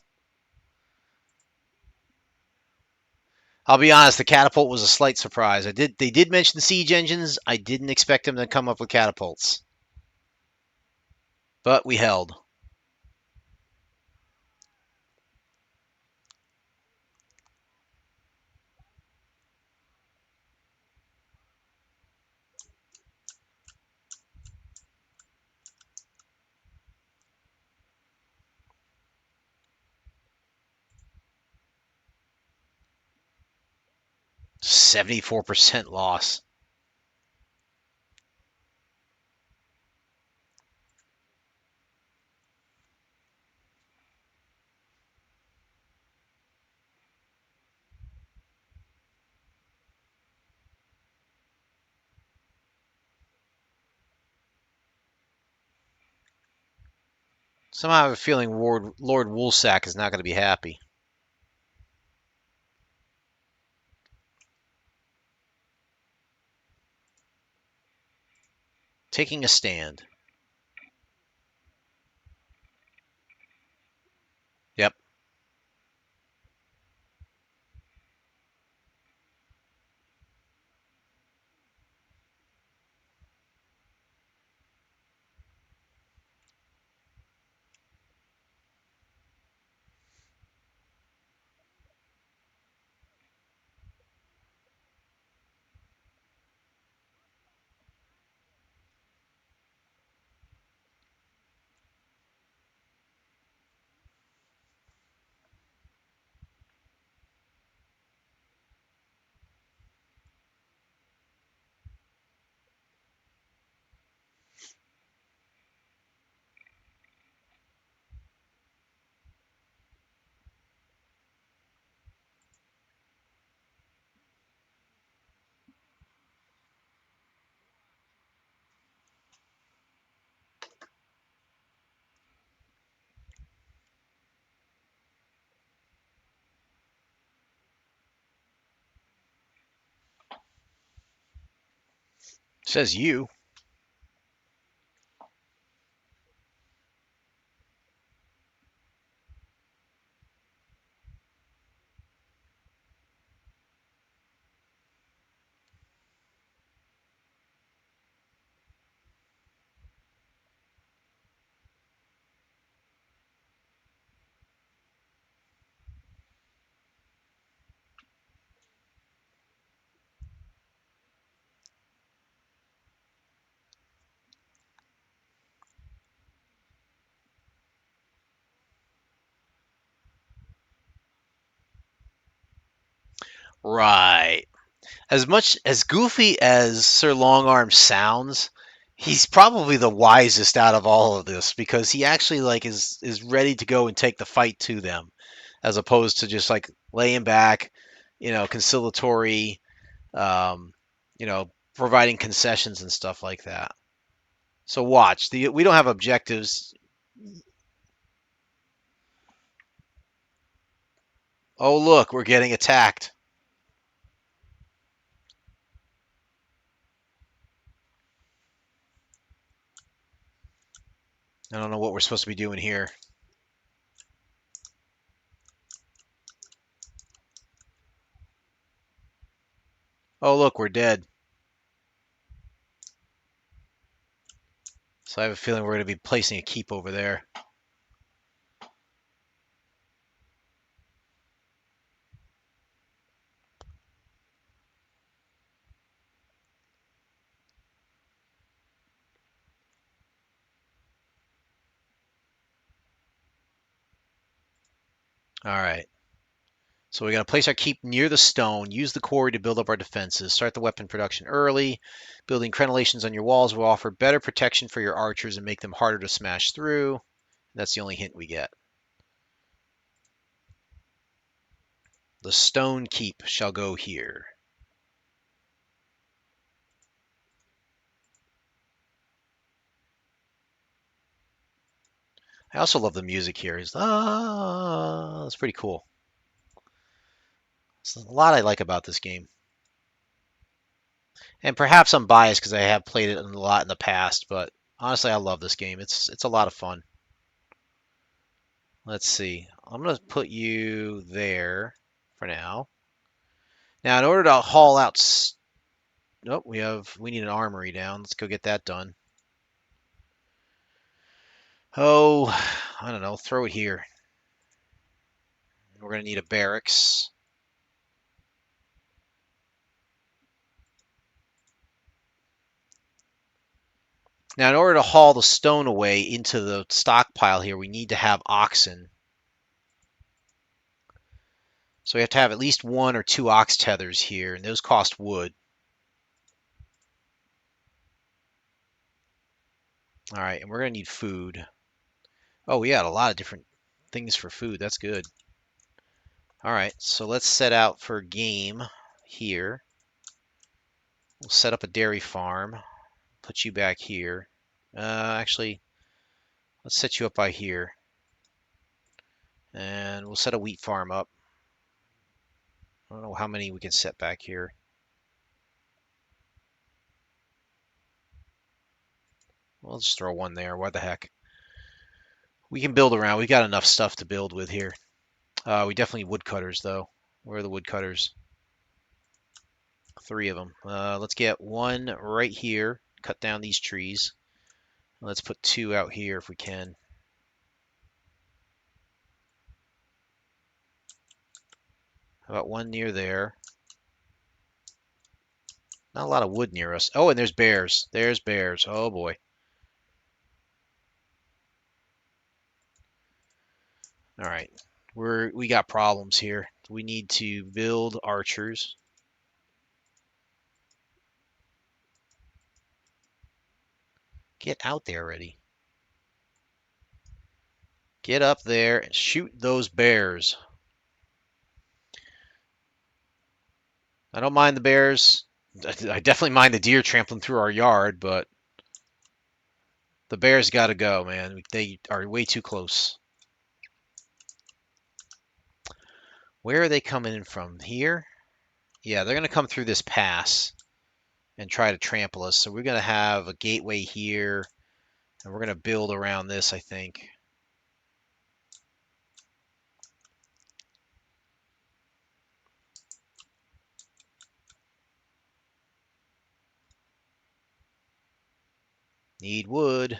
I'll be honest, the catapult was a slight surprise. They did mention siege engines. I didn't expect them to come up with catapults. But we held. 74% loss. Somehow I have a feeling Lord Woolsack is not going to be happy. Taking a stand. Yep. Says you. Right. As much as goofy as Sir Longarm sounds, he's probably the wisest out of all of this because he actually like is ready to go and take the fight to them, as opposed to just like laying back, conciliatory, providing concessions and stuff like that. So watch. We don't have objectives. Oh look, we're getting attacked. I don't know what we're supposed to be doing here. Oh look, we're dead. So I have a feeling we're going to be placing a keep over there. All right. So we're going to place our keep near the stone, use the quarry to build up our defenses, start the weapon production early. Building crenellations on your walls will offer better protection for your archers and make them harder to smash through. That's the only hint we get. The stone keep shall go here. I also love the music here. It's pretty cool. There's a lot I like about this game. And perhaps I'm biased because I have played it a lot in the past, but honestly, I love this game. It's a lot of fun. Let's see. I'm gonna put you there for now. Now, in order to haul out, nope, we need an armory down. Let's go get that done. Oh, I don't know. Throw it here. We're gonna need a barracks. Now, in order to haul the stone away into the stockpile here, we need to have oxen. So we have to have at least 1 or 2 ox tethers here, and those cost wood. All right, and we're going to need food. Oh, we got a lot of different things for food. That's good. All right, so let's set out for game here. We'll set up a dairy farm. Put you back here. Actually, let's set you up by here. And we'll set a wheat farm up. I don't know how many we can set back here. We'll just throw one there. What the heck? We can build around. We've got enough stuff to build with here. We definitely need woodcutters, though. Where are the woodcutters? 3 of them. Let's get one right here. Cut down these trees. Let's put 2 out here if we can. How about one near there? Not a lot of wood near us. Oh, and there's bears. There's bears. Oh, boy. All right. We got problems here. We need to build archers. Get out there already. Get up there and shoot those bears. I don't mind the bears. I definitely mind the deer trampling through our yard, but the bears got to go, man. They are way too close. Where are they coming in from? Here? Yeah, they're going to come through this pass and try to trample us. So we're going to have a gateway here, and we're going to build around this, I think. Need wood.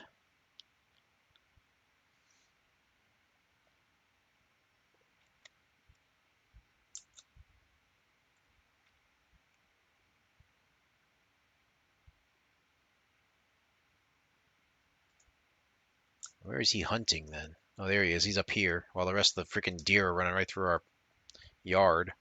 Where is he hunting then? Oh, there he is. He's up here, while the rest of the freaking deer are running right through our yard.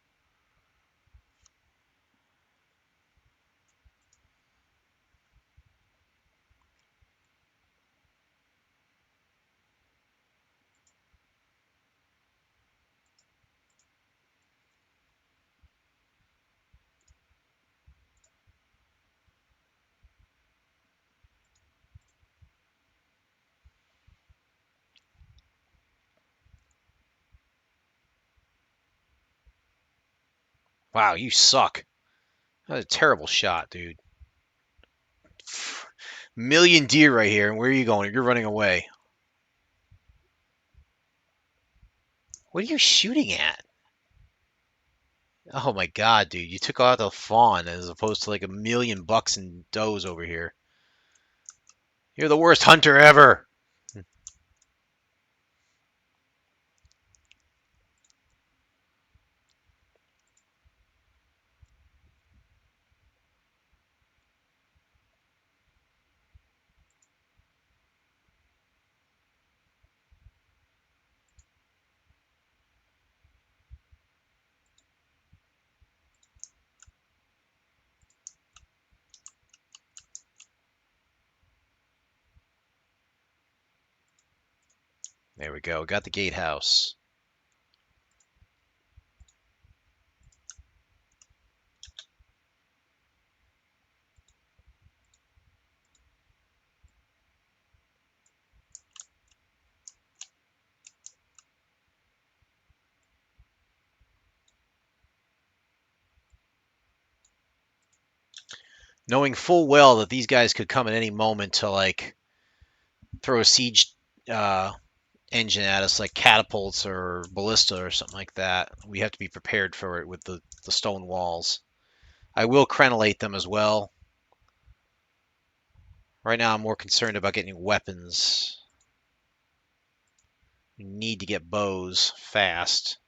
Wow, you suck. That was a terrible shot, dude. Million deer right here, and where are you going? You're running away. What are you shooting at? Oh my god, dude. You took out the fawn as opposed to like a million bucks and does over here. You're the worst hunter ever. There we go. Got the gatehouse. Knowing full well that these guys could come at any moment to like throw a siege uh, engine at us, like catapults or ballista or something like that. We have to be prepared for it with the stone walls. I will crenellate them as well. Right now, I'm more concerned about getting weapons. We need to get bows fast.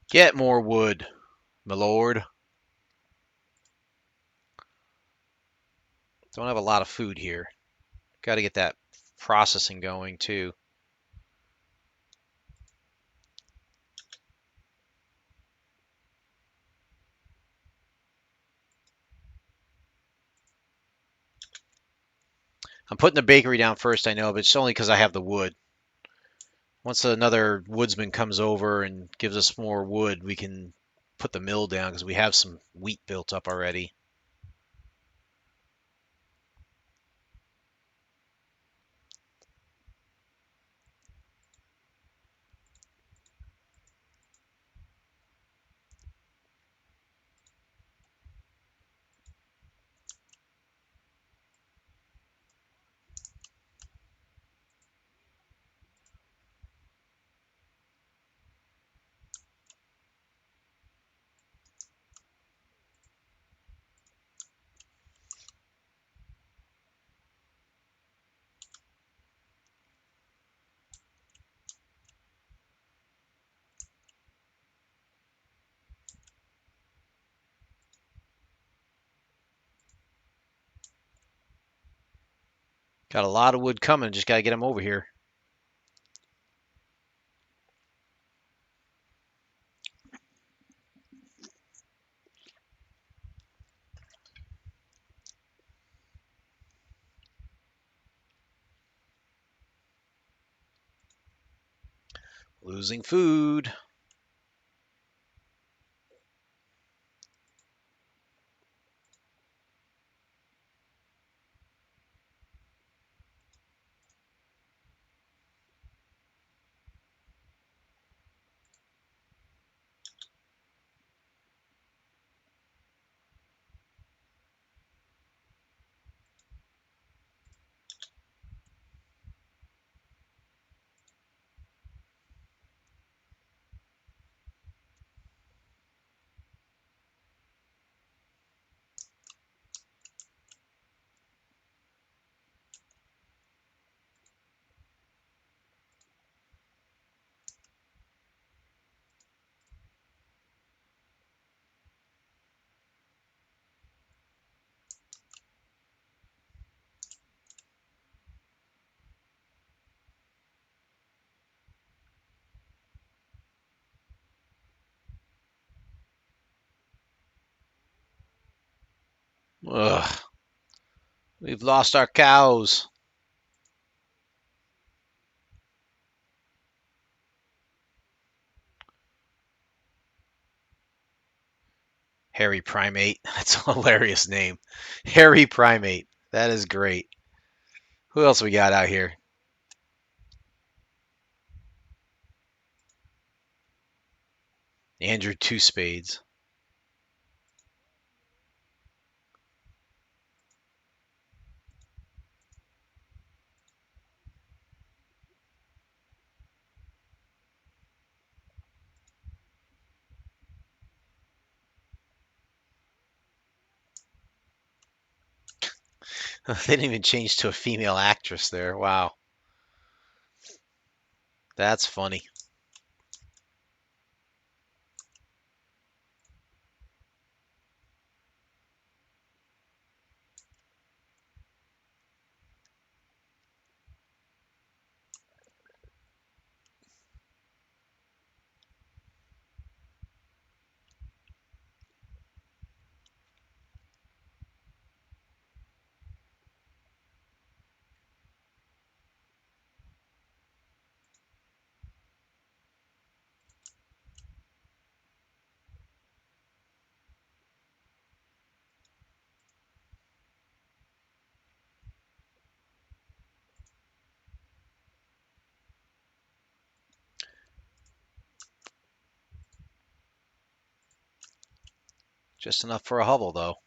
Get more wood, my lord. Don't have a lot of food here. Got to get that processing going too. I'm putting the bakery down first, I know, but it's only because I have the wood. Once another woodsman comes over and gives us more wood, we can put the mill down because we have some wheat built up already. Got a lot of wood coming, just got to get them over here. Losing food. Ugh, we've lost our cows. Hairy Primate. That's a hilarious name. Hairy Primate. That is great. Who else we got out here? Andrew Two Spades. They didn't even change to a female actress there. Wow. That's funny. Just enough for a hovel, though.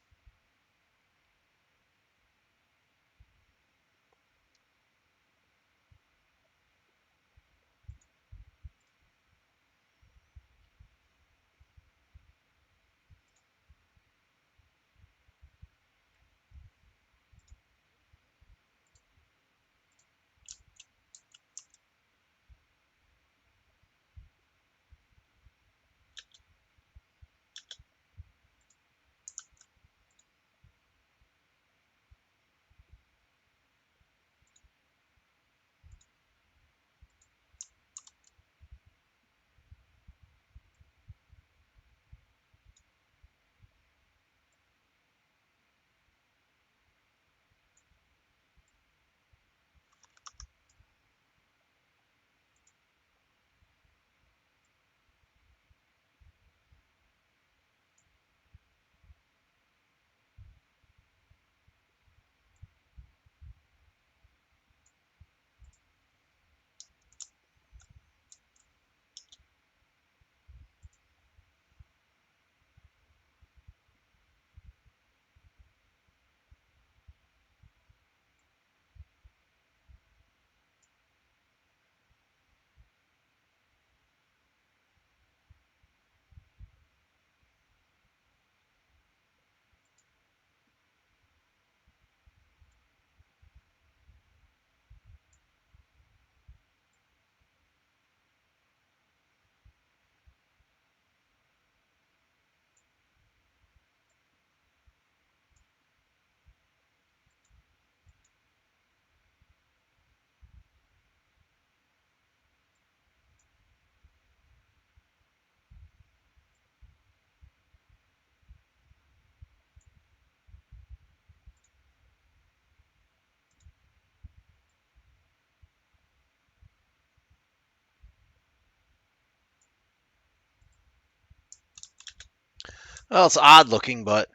Well, it's odd looking, but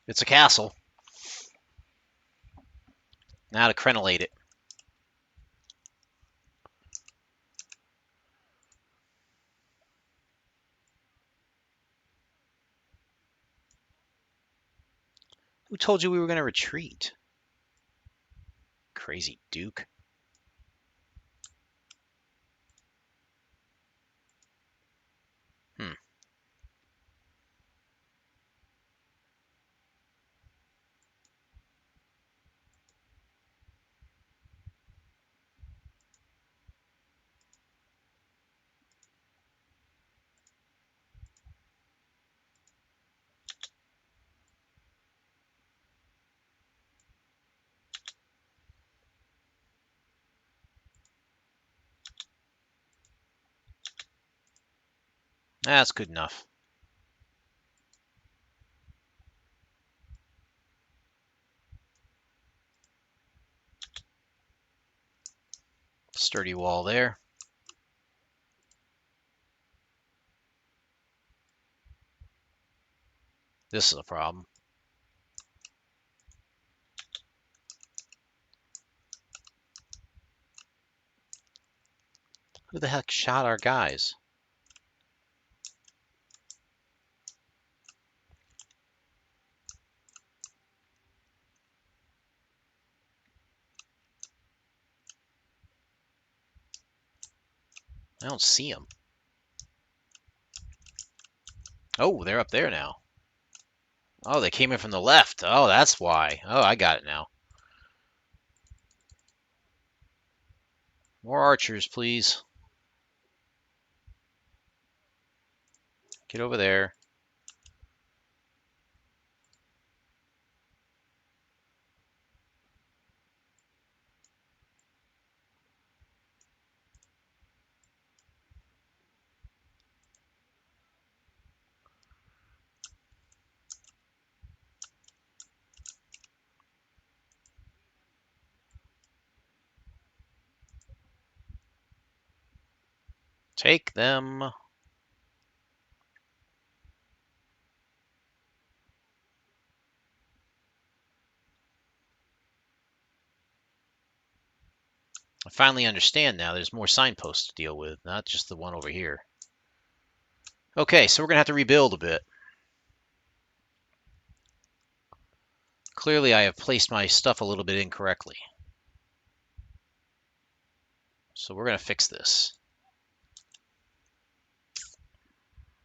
it's a castle. Now to crenellate it. Who told you we were going to retreat? Crazy Duke. Hmm. That's good enough. Sturdy wall there. This is a problem. Who the heck shot our guys? I don't see them. Oh, they're up there now. Oh, they came in from the left. Oh, that's why. Oh, I got it now. More archers, please. Get over there. Take them. I finally understand now. There's more signposts to deal with, not just the one over here. Okay, so we're going to have to rebuild a bit. Clearly, I have placed my stuff a little bit incorrectly. So we're going to fix this.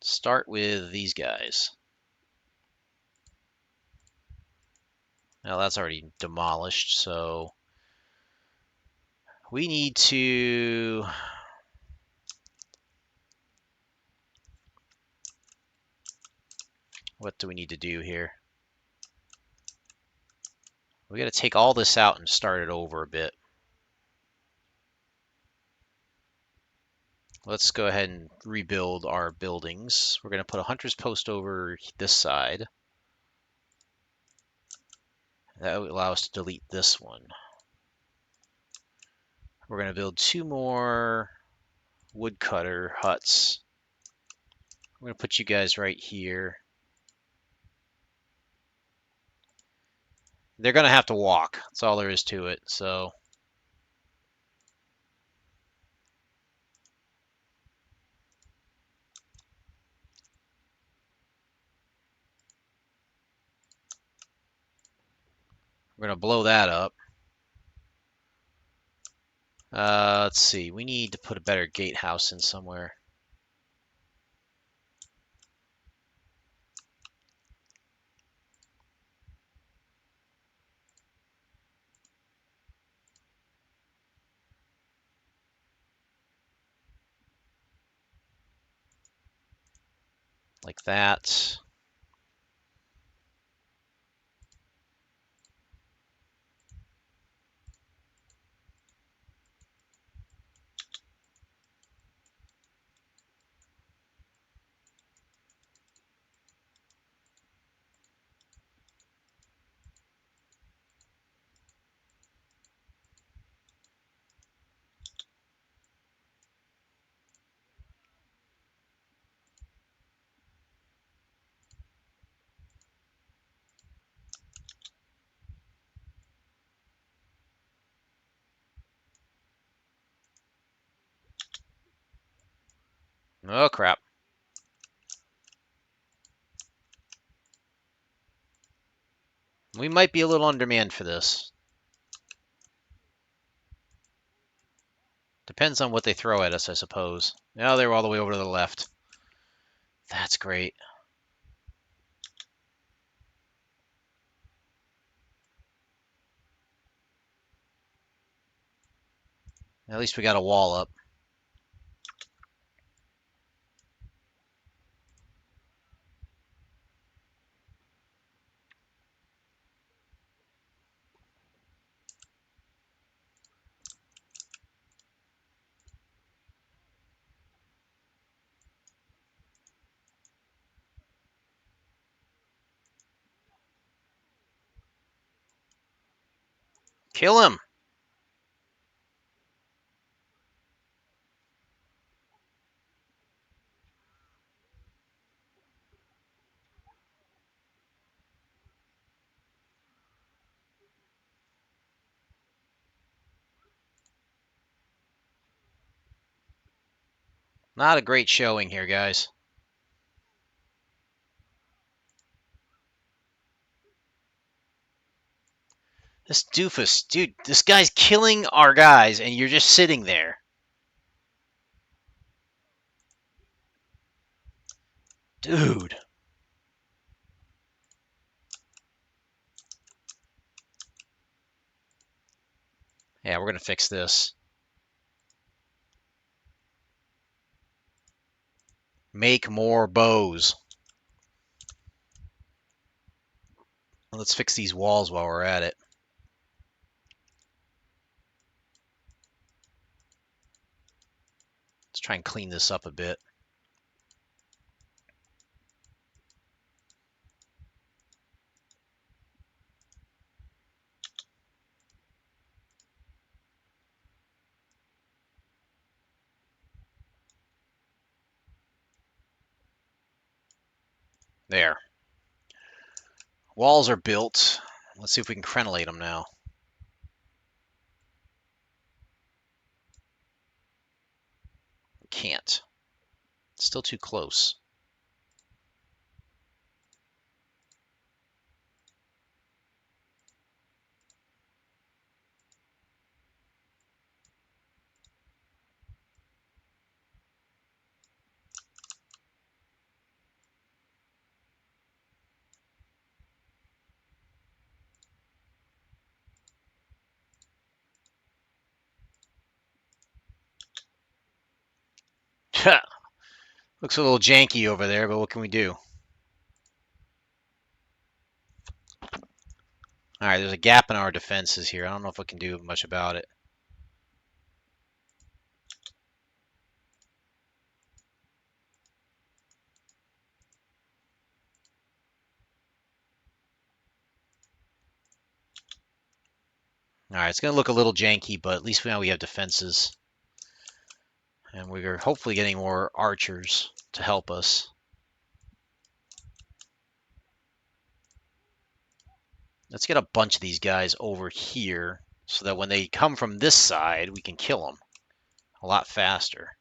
Start with these guys. Now that's already demolished, so we need to... What do we need to do here? We got to take all this out and start it over a bit. Let's go ahead and rebuild our buildings. We're going to put a hunter's post over this side. That would allow us to delete this one. We're going to build 2 more woodcutter huts. I'm going to put you guys right here. They're going to have to walk. That's all there is to it. So we're going to blow that up. Let's see. We need to put a better gatehouse in somewhere. Like that. Oh, crap. We might be a little undermanned for this. Depends on what they throw at us, I suppose. Now they're all the way over to the left. That's great. At least we got a wall up. Kill him! Not a great showing here, guys. This doofus, dude, this guy's killing our guys, and you're just sitting there. Dude. Yeah, we're gonna fix this. Make more bows. Let's fix these walls while we're at it. Let's try and clean this up a bit. There. Walls are built. Let's see if we can crenellate them now. We can't. It's still too close. Looks a little janky over there, but what can we do? All right, there's a gap in our defenses here. I don't know if we can do much about it. All right, it's going to look a little janky, but at least now we have defenses. And we're hopefully getting more archers to help us. Let's get a bunch of these guys over here so that when they come from this side, we can kill them a lot faster.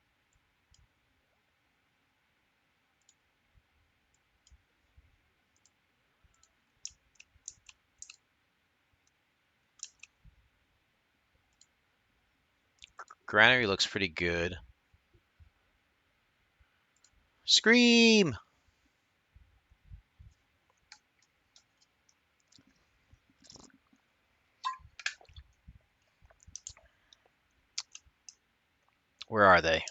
Granary looks pretty good. Scream! Where are they?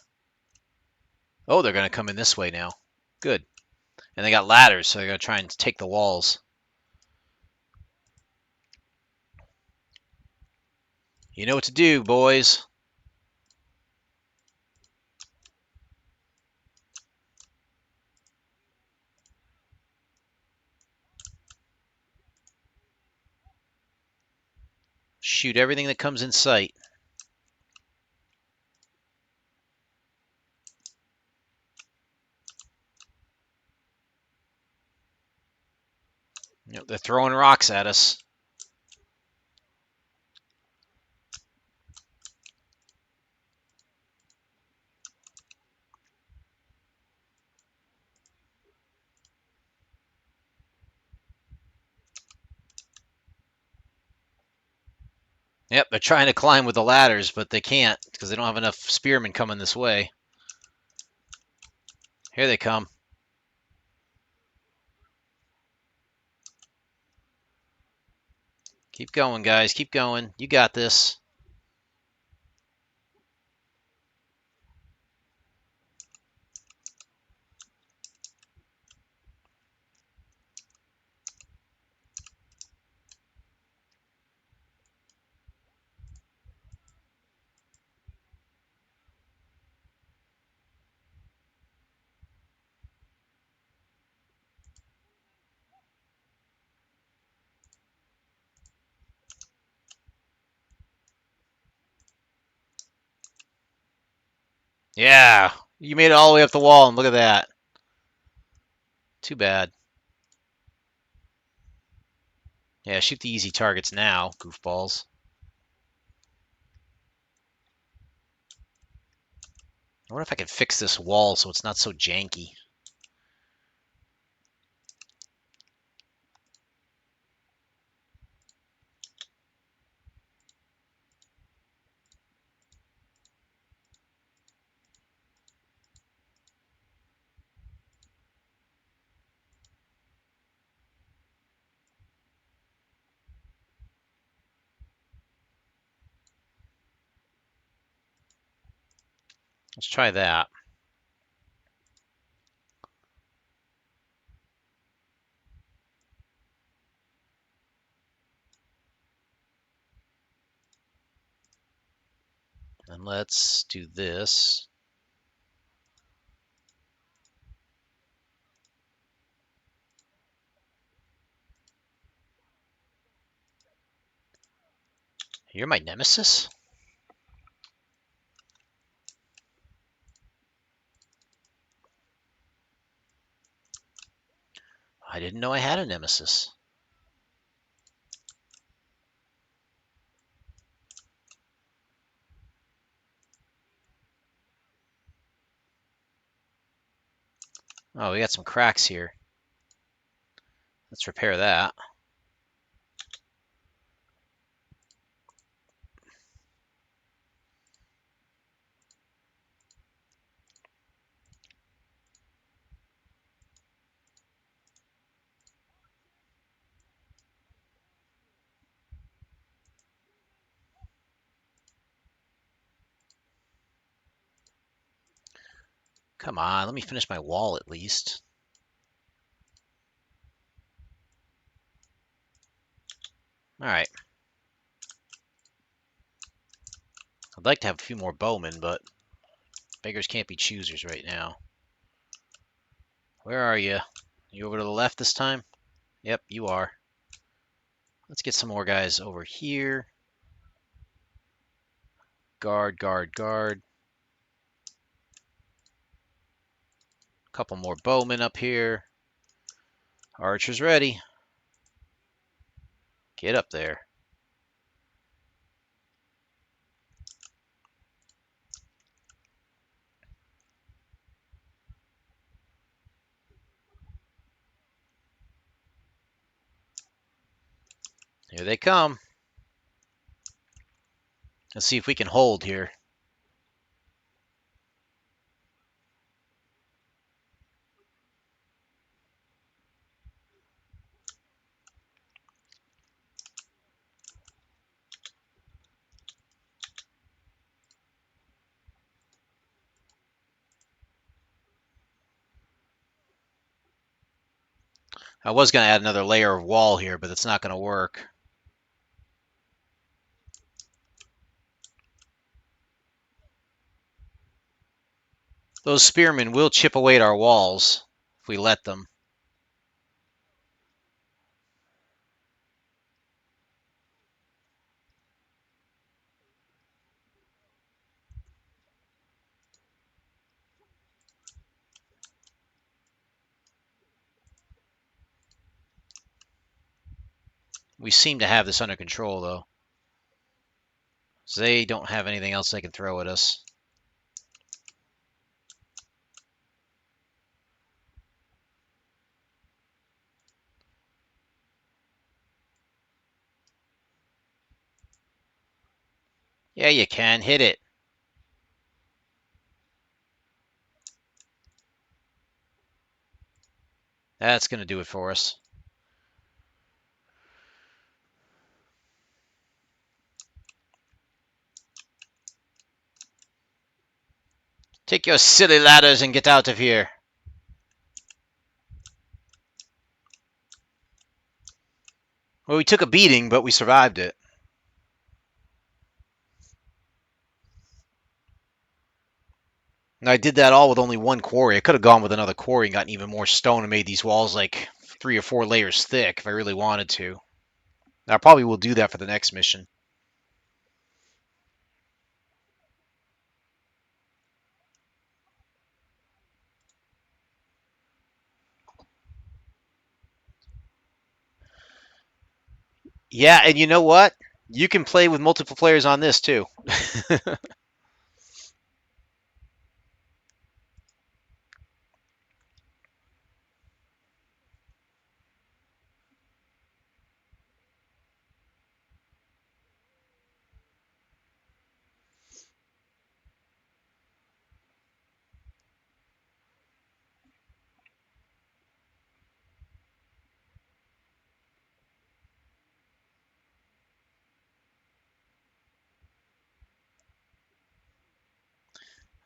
Oh, they're going to come in this way now. Good. And they got ladders, so they're going to try and take the walls. You know what to do, boys. Shoot everything that comes in sight. They're throwing rocks at us. Yep, they're trying to climb with the ladders, but they can't because they don't have enough spearmen coming this way. Here they come. Keep going, guys. Keep going. You got this. Yeah, you made it all the way up the wall, and look at that. Too bad. Yeah, shoot the easy targets now, goofballs. I wonder if I can fix this wall so it's not so janky. Let's try that. And let's do this. You're my nemesis? I didn't know I had a nemesis. Oh, we got some cracks here. Let's repair that. Come on, let me finish my wall at least. All right. I'd like to have a few more bowmen, but beggars can't be choosers right now. Where are you? You over to the left this time? Yep, you are. Let's get some more guys over here. Guard, guard, guard. Couple more bowmen up here. Archers ready. Get up there. Here they come. Let's see if we can hold here. I was going to add another layer of wall here, but it's not going to work. Those spearmen will chip away at our walls if we let them. We seem to have this under control, though. So they don't have anything else they can throw at us. Yeah, you can. Hit it. That's going to do it for us. Take your silly ladders and get out of here. Well, we took a beating, but we survived it. And I did that all with only one quarry. I could have gone with another quarry and gotten even more stone and made these walls like 3 or 4 layers thick if I really wanted to. I probably will do that for the next mission. Yeah, and you know what? You can play with multiple players on this too.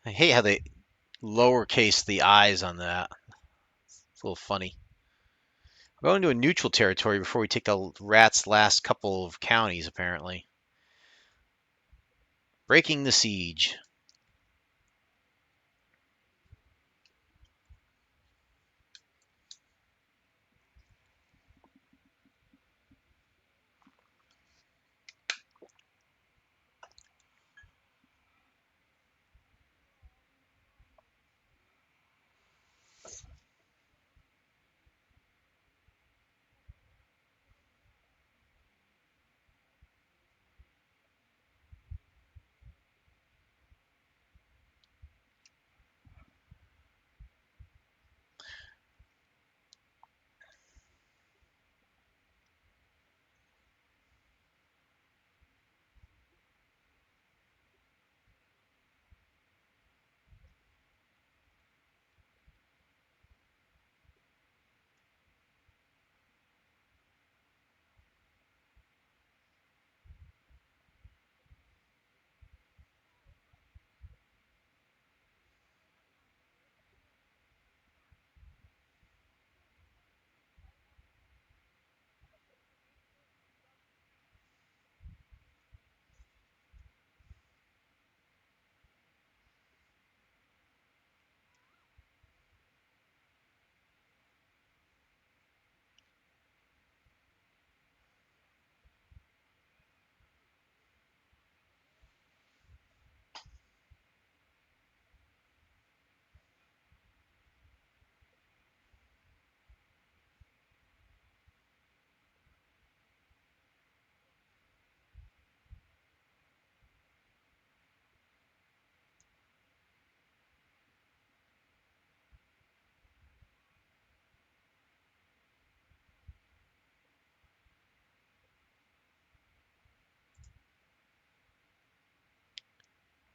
I hate how they lowercase the eyes on that. It's a little funny. We're going to a neutral territory before we take the rat's last couple of counties, apparently. Breaking the siege.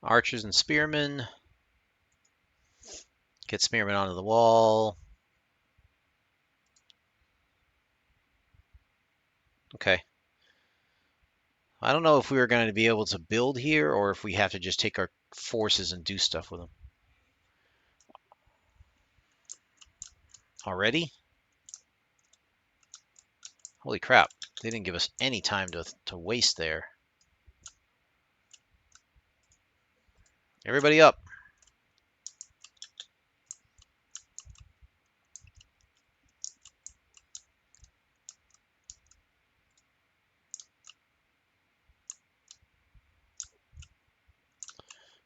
Archers and spearmen. Get spearmen onto the wall. Okay. I don't know if we are going to be able to build here or if we have to just take our forces and do stuff with them. Already? Holy crap. They didn't give us any time to waste there. Everybody up.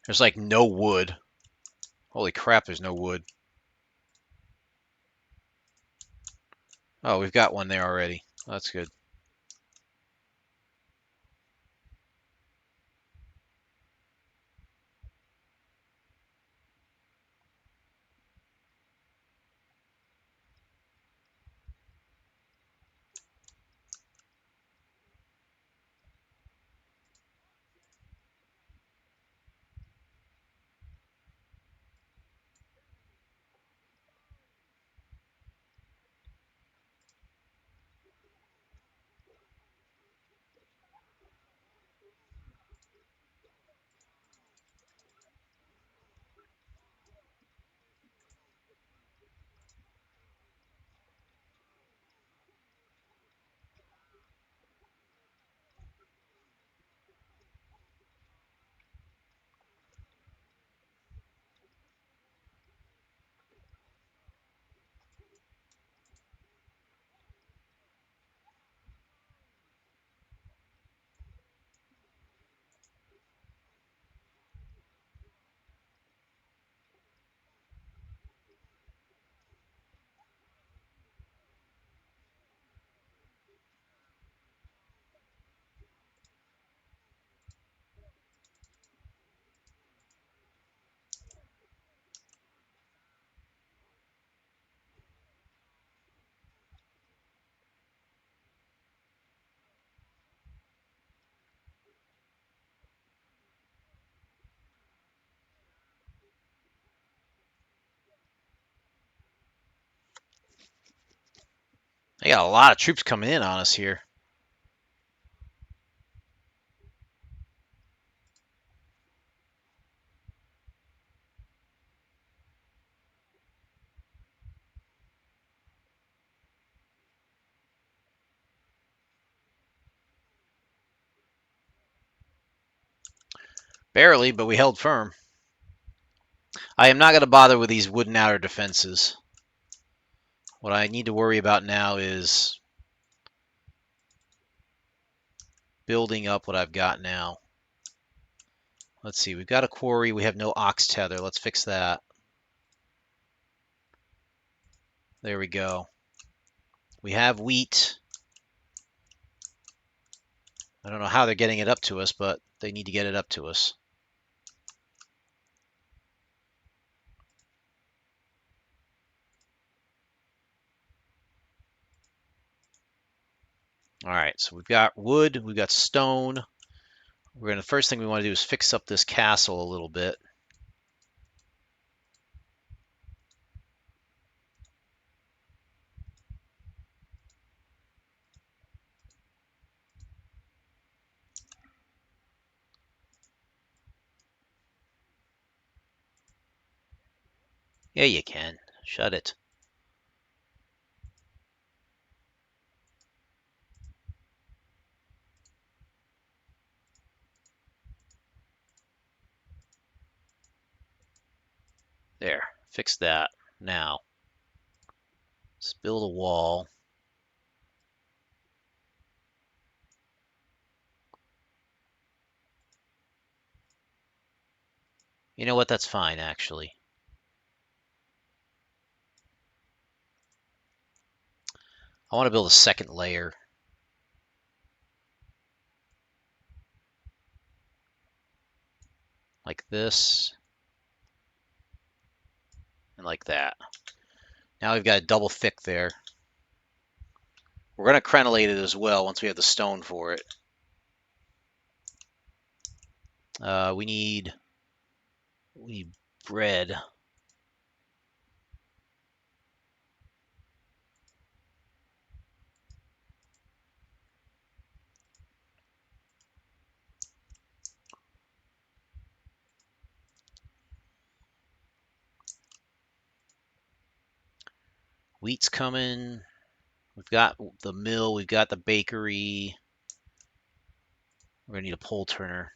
There's like no wood. Holy crap, there's no wood. Oh, we've got one there already. That's good. They got a lot of troops coming in on us here. Barely, but we held firm. I am not going to bother with these wooden outer defenses. What I need to worry about now is building up what I've got now. Let's see, we've got a quarry. We have no ox tether. Let's fix that. There we go. We have wheat. I don't know how they're getting it up to us, but they need to get it up to us. All right, so we've got wood, we've got stone. The first thing we want to do is fix up this castle a little bit. Yeah, you can. Shut it. There, fix that. Now, let's build a wall. You know what? That's fine, actually. I want to build a second layer. Like this. And like that. Now we've got a double thick there. We're going to crenellate it as well once we have the stone for it. We need bread. Wheat's coming. We've got the mill. We've got the bakery. We're going to need a pole turner.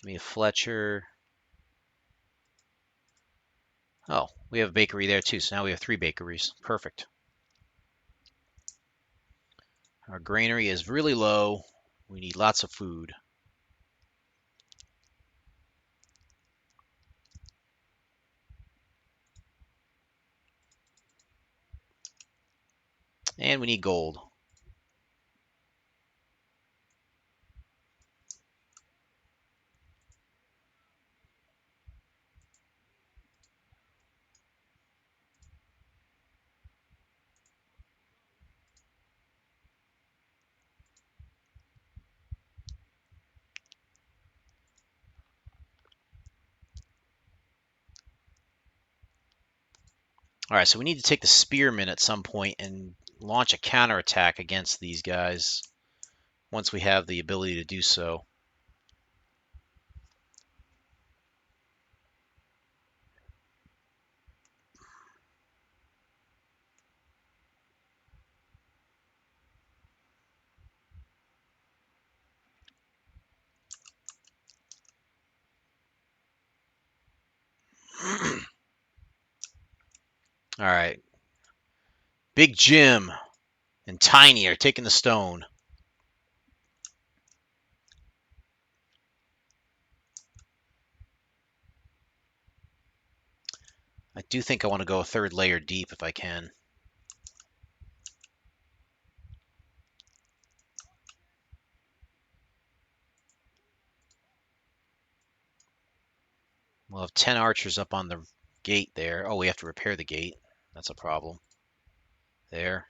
Give me a Fletcher. Oh, we have a bakery there too, so now we have 3 bakeries. Perfect. Our granary is really low. We need lots of food. And we need gold. All right, so we need to take the spearmen at some point and launch a counterattack against these guys once we have the ability to do so. All right. Big Jim and Tiny are taking the stone. I do think I want to go a 3rd layer deep if I can. We'll have 10 archers up on the gate there. Oh, we have to repair the gate. That's a problem. There.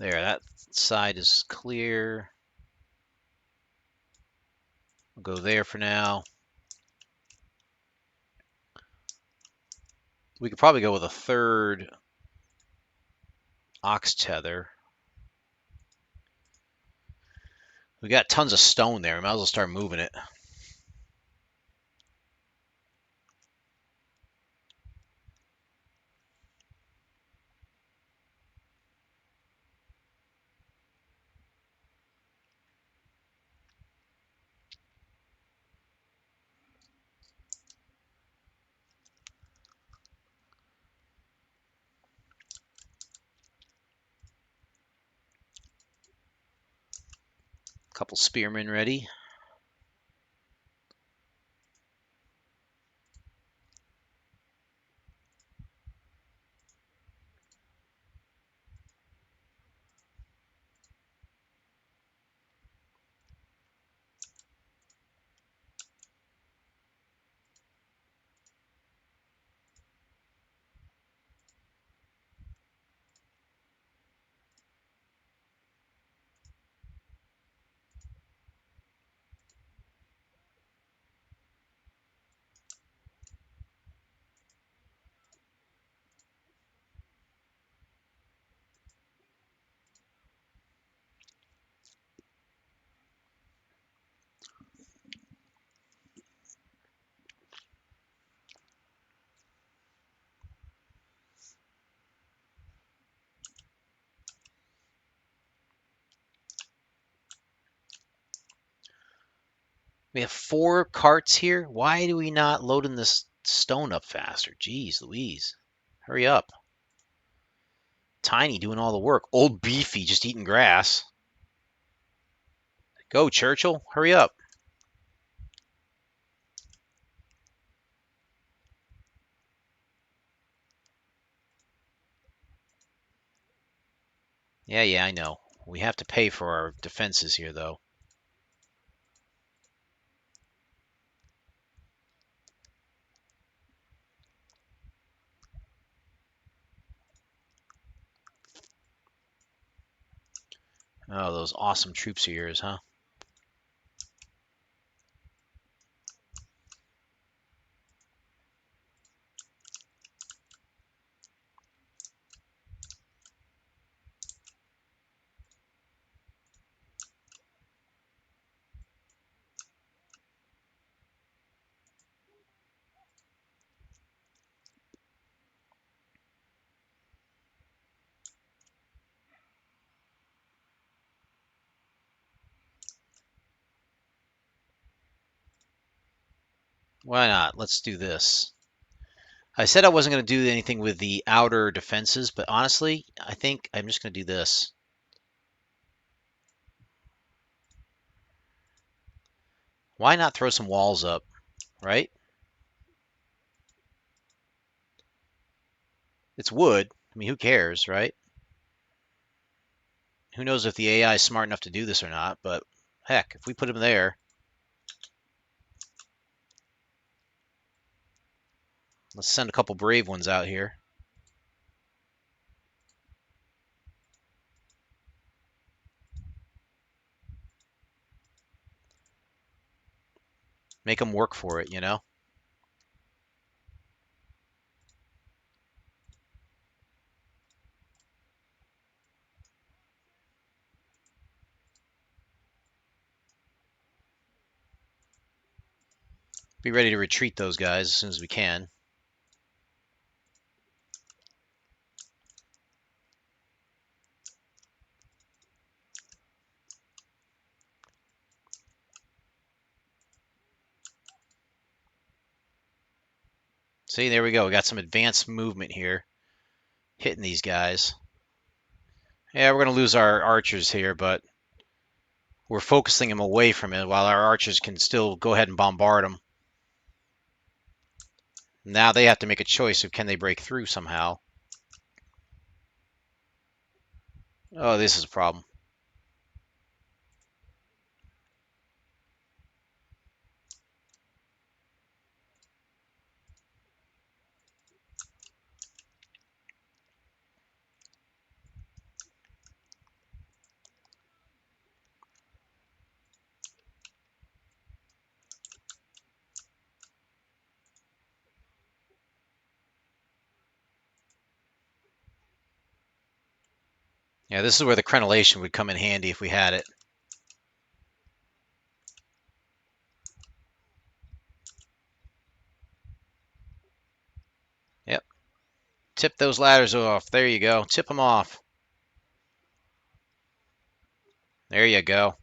There, that side is clear. We'll go there for now. We could probably go with a third ox tether. We got tons of stone there. We might as well start moving it. Couple spearmen ready. We have 4 carts here. Why do we not loading this stone up faster? Jeez Louise. Hurry up. Tiny doing all the work. Old Beefy just eating grass. Go, Churchill. Hurry up. Yeah, I know. We have to pay for our defenses here, though. Oh, those awesome troops of yours, huh? Why not? Let's do this. I said I wasn't going to do anything with the outer defenses, but honestly, I think I'm just going to do this. Why not throw some walls up, right? It's wood. I mean, who cares, right? Who knows if the AI is smart enough to do this or not, but heck, if we put them there, let's send a couple brave ones out here. Make them work for it, you know? Be ready to retreat those guys as soon as we can. See, there we go. We got some advanced movement here. Hitting these guys. Yeah, we're going to lose our archers here, but we're focusing them away from it while our archers can still go ahead and bombard them. Now they have to make a choice of can they break through somehow. Oh, this is a problem. Yeah, this is where the crenellation would come in handy if we had it. Yep. Tip those ladders off. There you go. Tip them off. There you go.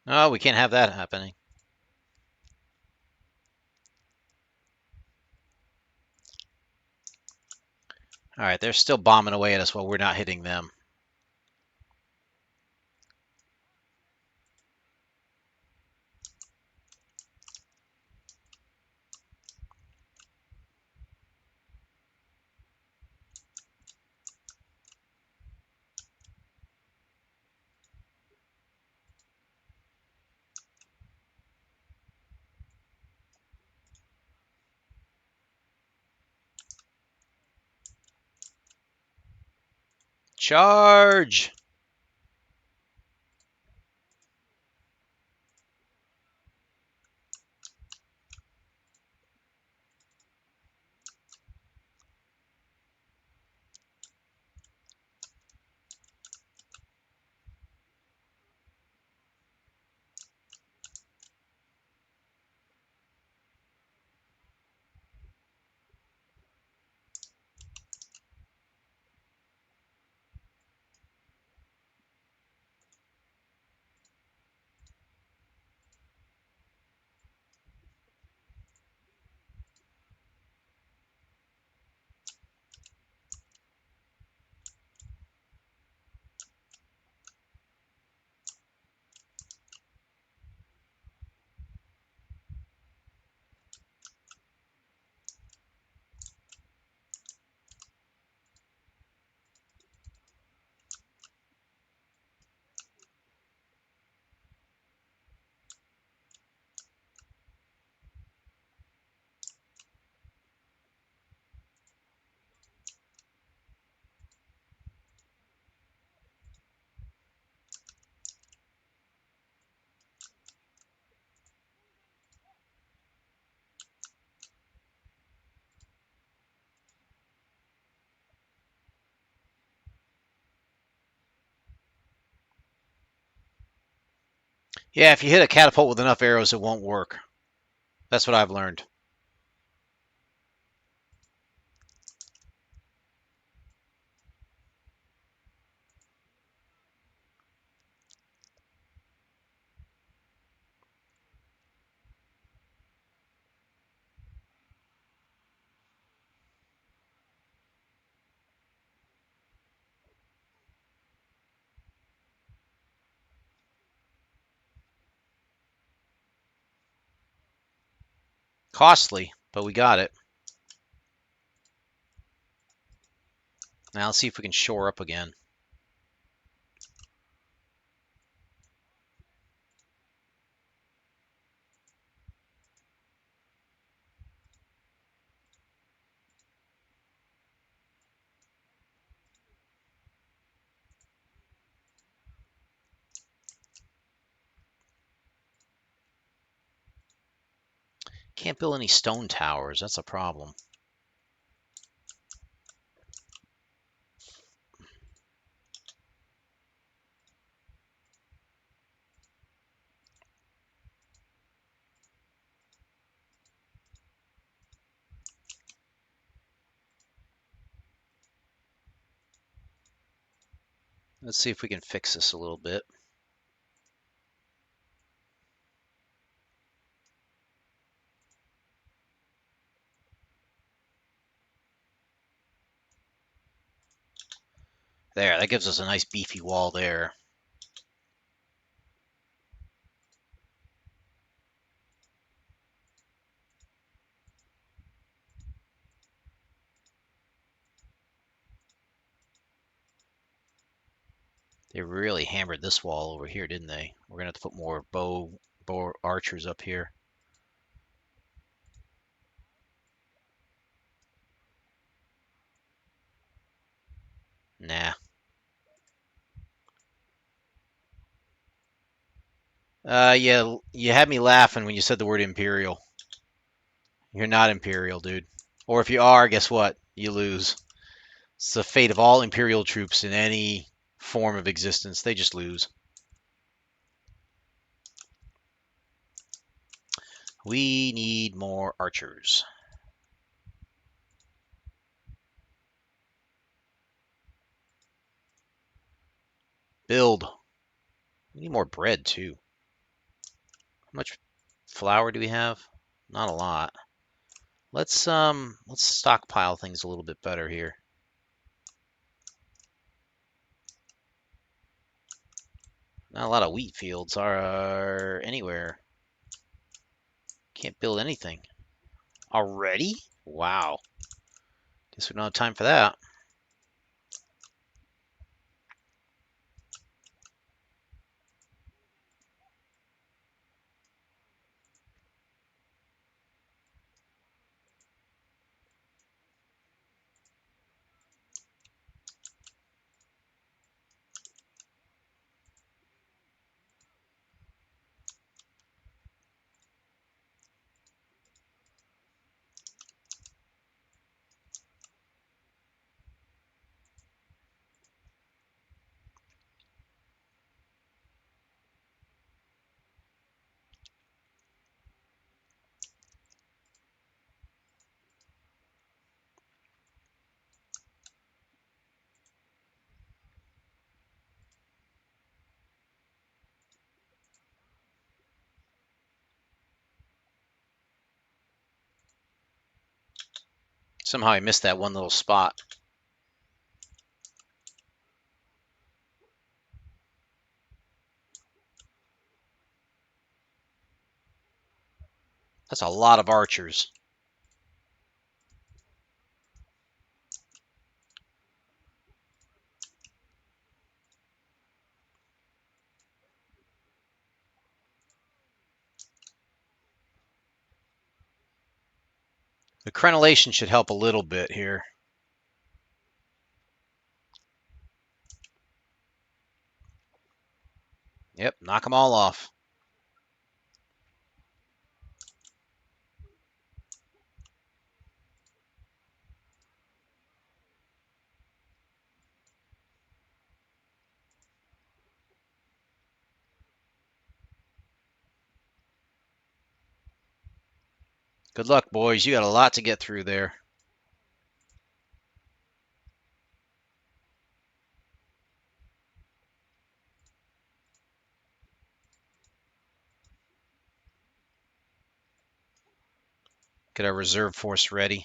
Oh, we can't have that happening. All right, they're still bombing away at us while we're not hitting them. Charge! Yeah, if you hit a catapult with enough arrows, it won't work. That's what I've learned. Costly, but we got it. Now let's see if we can shore up again. Can't build any stone towers. That's a problem. Let's see if we can fix this a little bit. There, that gives us a nice beefy wall there. They really hammered this wall over here, didn't they? We're gonna have to put more bow archers up here. Nah. Yeah, you had me laughing when you said the word Imperial. You're not Imperial, dude. Or if you are, guess what? You lose. It's the fate of all Imperial troops in any form of existence. They just lose. We need more archers. Build. We need more bread too. How much flour do we have? Not a lot. Let's stockpile things a little bit better here. Not a lot of wheat fields are anywhere. Can't build anything. Already? Wow. Guess we don't have time for that. Somehow I missed that one little spot. That's a lot of archers. The crenellation should help a little bit here. Yep, knock them all off. Good luck, boys. You got a lot to get through there. Get our reserve force ready.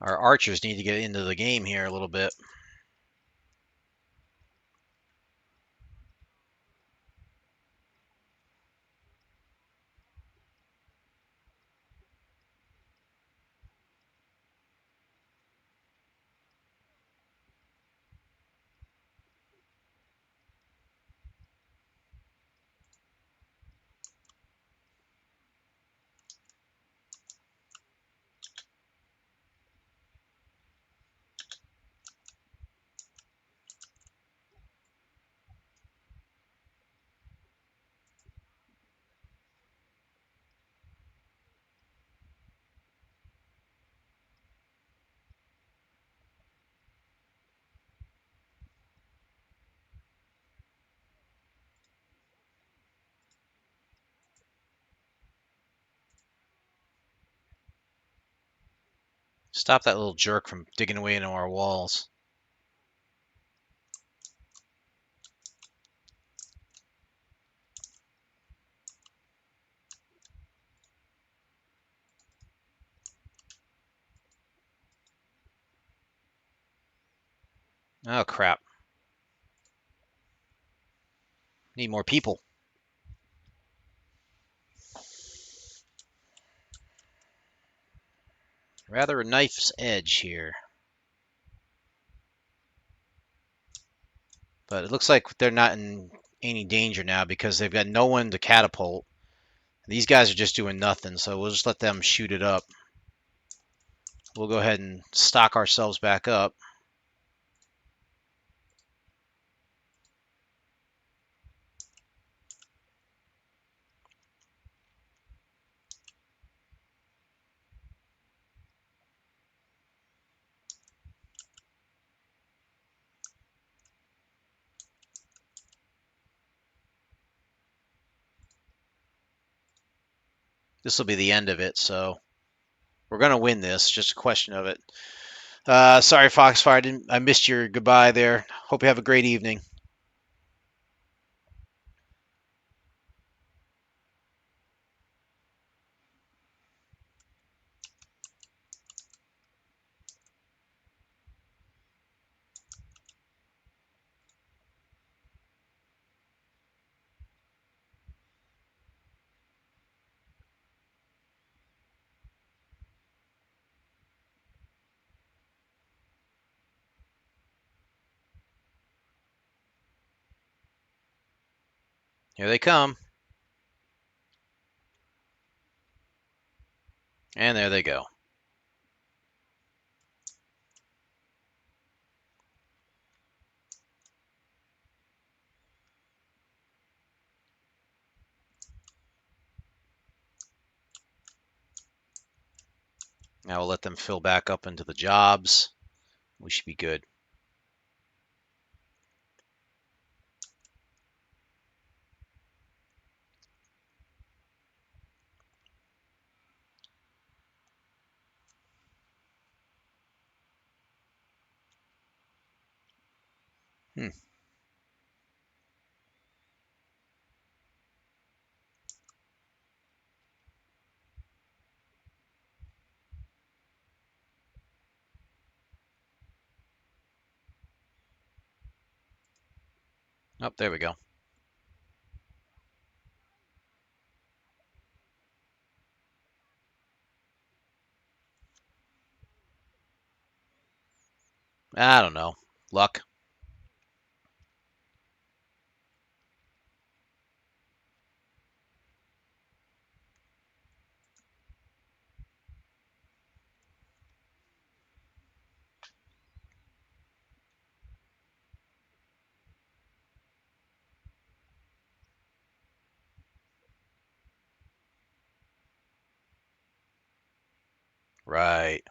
Our archers need to get into the game here a little bit. Stop that little jerk from digging away into our walls. Oh, crap. Need more people. Rather a knife's edge here. But it looks like they're not in any danger now because they've got no one to catapult. These guys are just doing nothing, so we'll just let them shoot it up. We'll go ahead and stock ourselves back up. This will be the end of it, so we're going to win this. Just a question of it. Sorry, Foxfire, I missed your goodbye there. Hope you have a great evening. Here they come. And there they go. Now we'll let them fill back up into the jobs. We should be good. Hmm. Oh, there we go. I don't know. Luck. Right.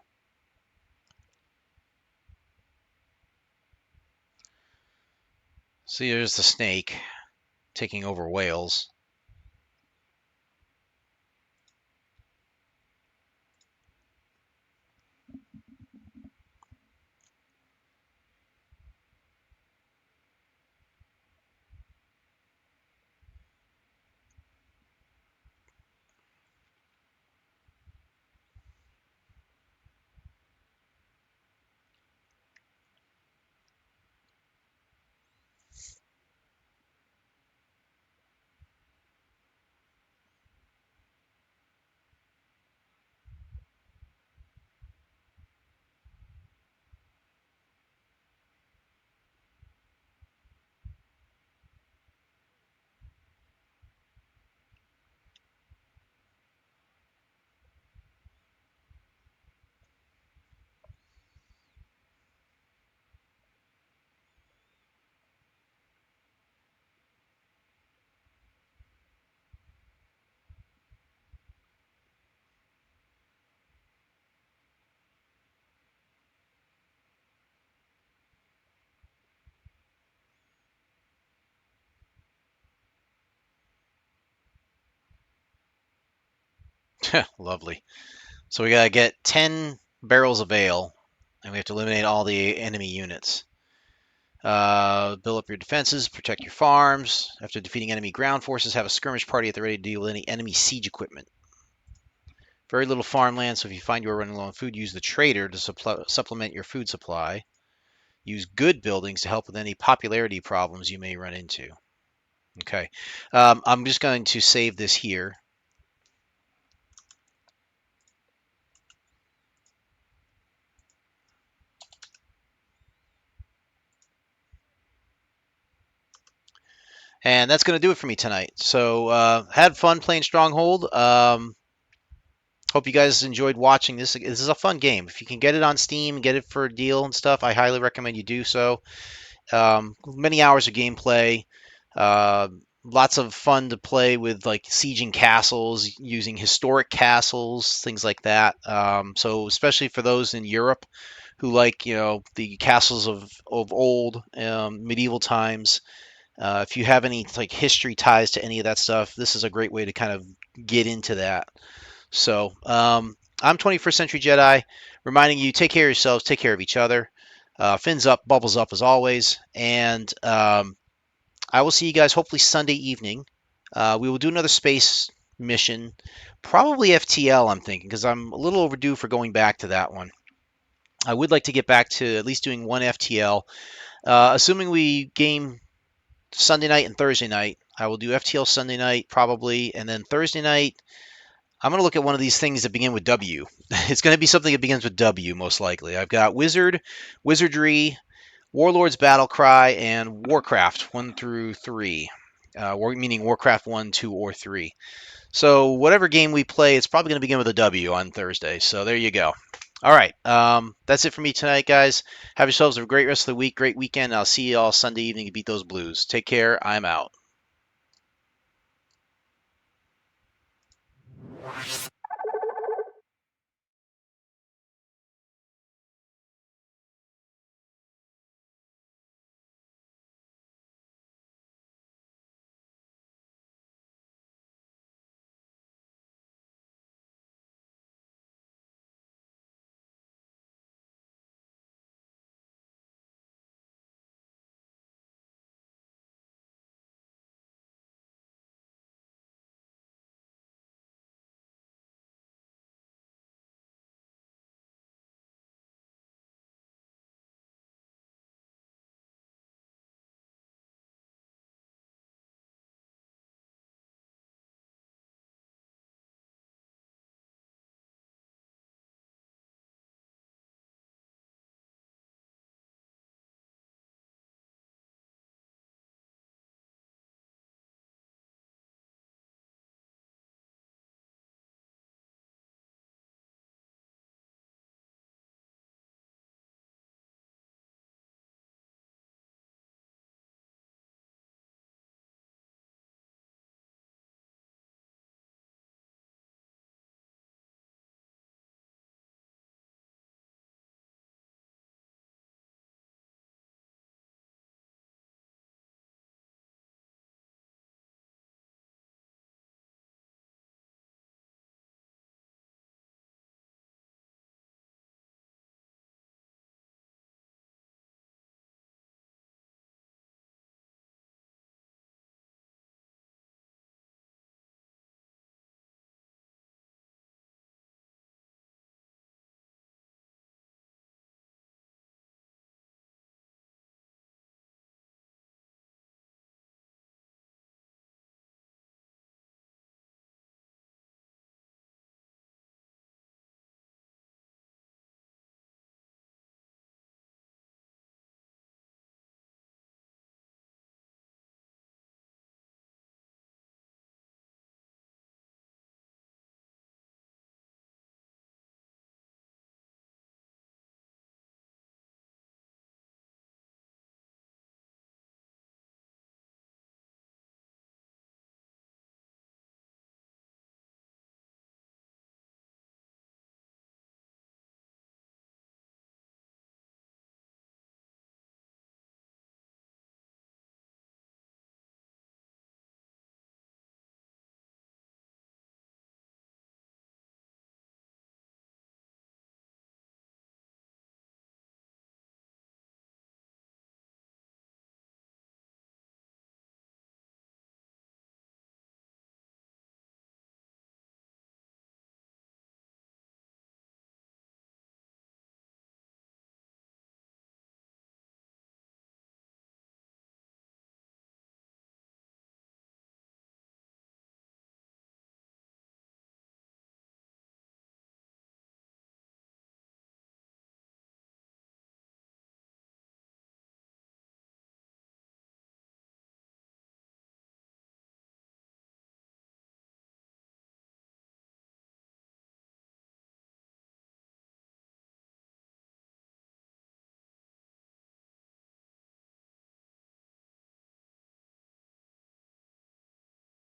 See, there's the snake taking over Wales. Lovely. So we gotta get 10 barrels of ale, and we have to eliminate all the enemy units. Build up your defenses, protect your farms. After defeating enemy ground forces, have a skirmish party at the ready to deal with any enemy siege equipment. Very little farmland, so if you find you are running low on food, use the trader to supplement your food supply. Use good buildings to help with any popularity problems you may run into. Okay, I'm just going to save this here. And that's going to do it for me tonight. So, had fun playing Stronghold. Hope you guys enjoyed watching this. This is a fun game. If you can get it on Steam, get it for a deal and stuff, I highly recommend you do so. Many hours of gameplay. Uh, Lots of fun to play with, like sieging castles, using historic castles, things like that. So especially for those in Europe who like, the castles of old, medieval times. If you have any like history ties to any of that stuff, this is a great way to kind of get into that. So I'm 21st Century Jedi, reminding you, take care of yourselves, take care of each other. Fins up, bubbles up as always. And I will see you guys hopefully Sunday evening. We will do another space mission, probably FTL, I'm thinking, because I'm a little overdue for going back to that one. I would like to get back to at least doing one FTL. Assuming we game Sunday night and Thursday night, I will do FTL Sunday night probably, and then Thursday night, I'm going to look at one of these things that begin with W. It's going to be something that begins with W, most likely. I've got Wizard, Wizardry, Warlord's Battle Cry, and Warcraft 1 through 3. Meaning Warcraft 1, 2, or 3. So whatever game we play, it's probably going to begin with a W on Thursday. So there you go. All right. That's it for me tonight, guys. Have yourselves a great rest of the week, great weekend. I'll see you all Sunday evening to beat those Blues. Take care. I'm out.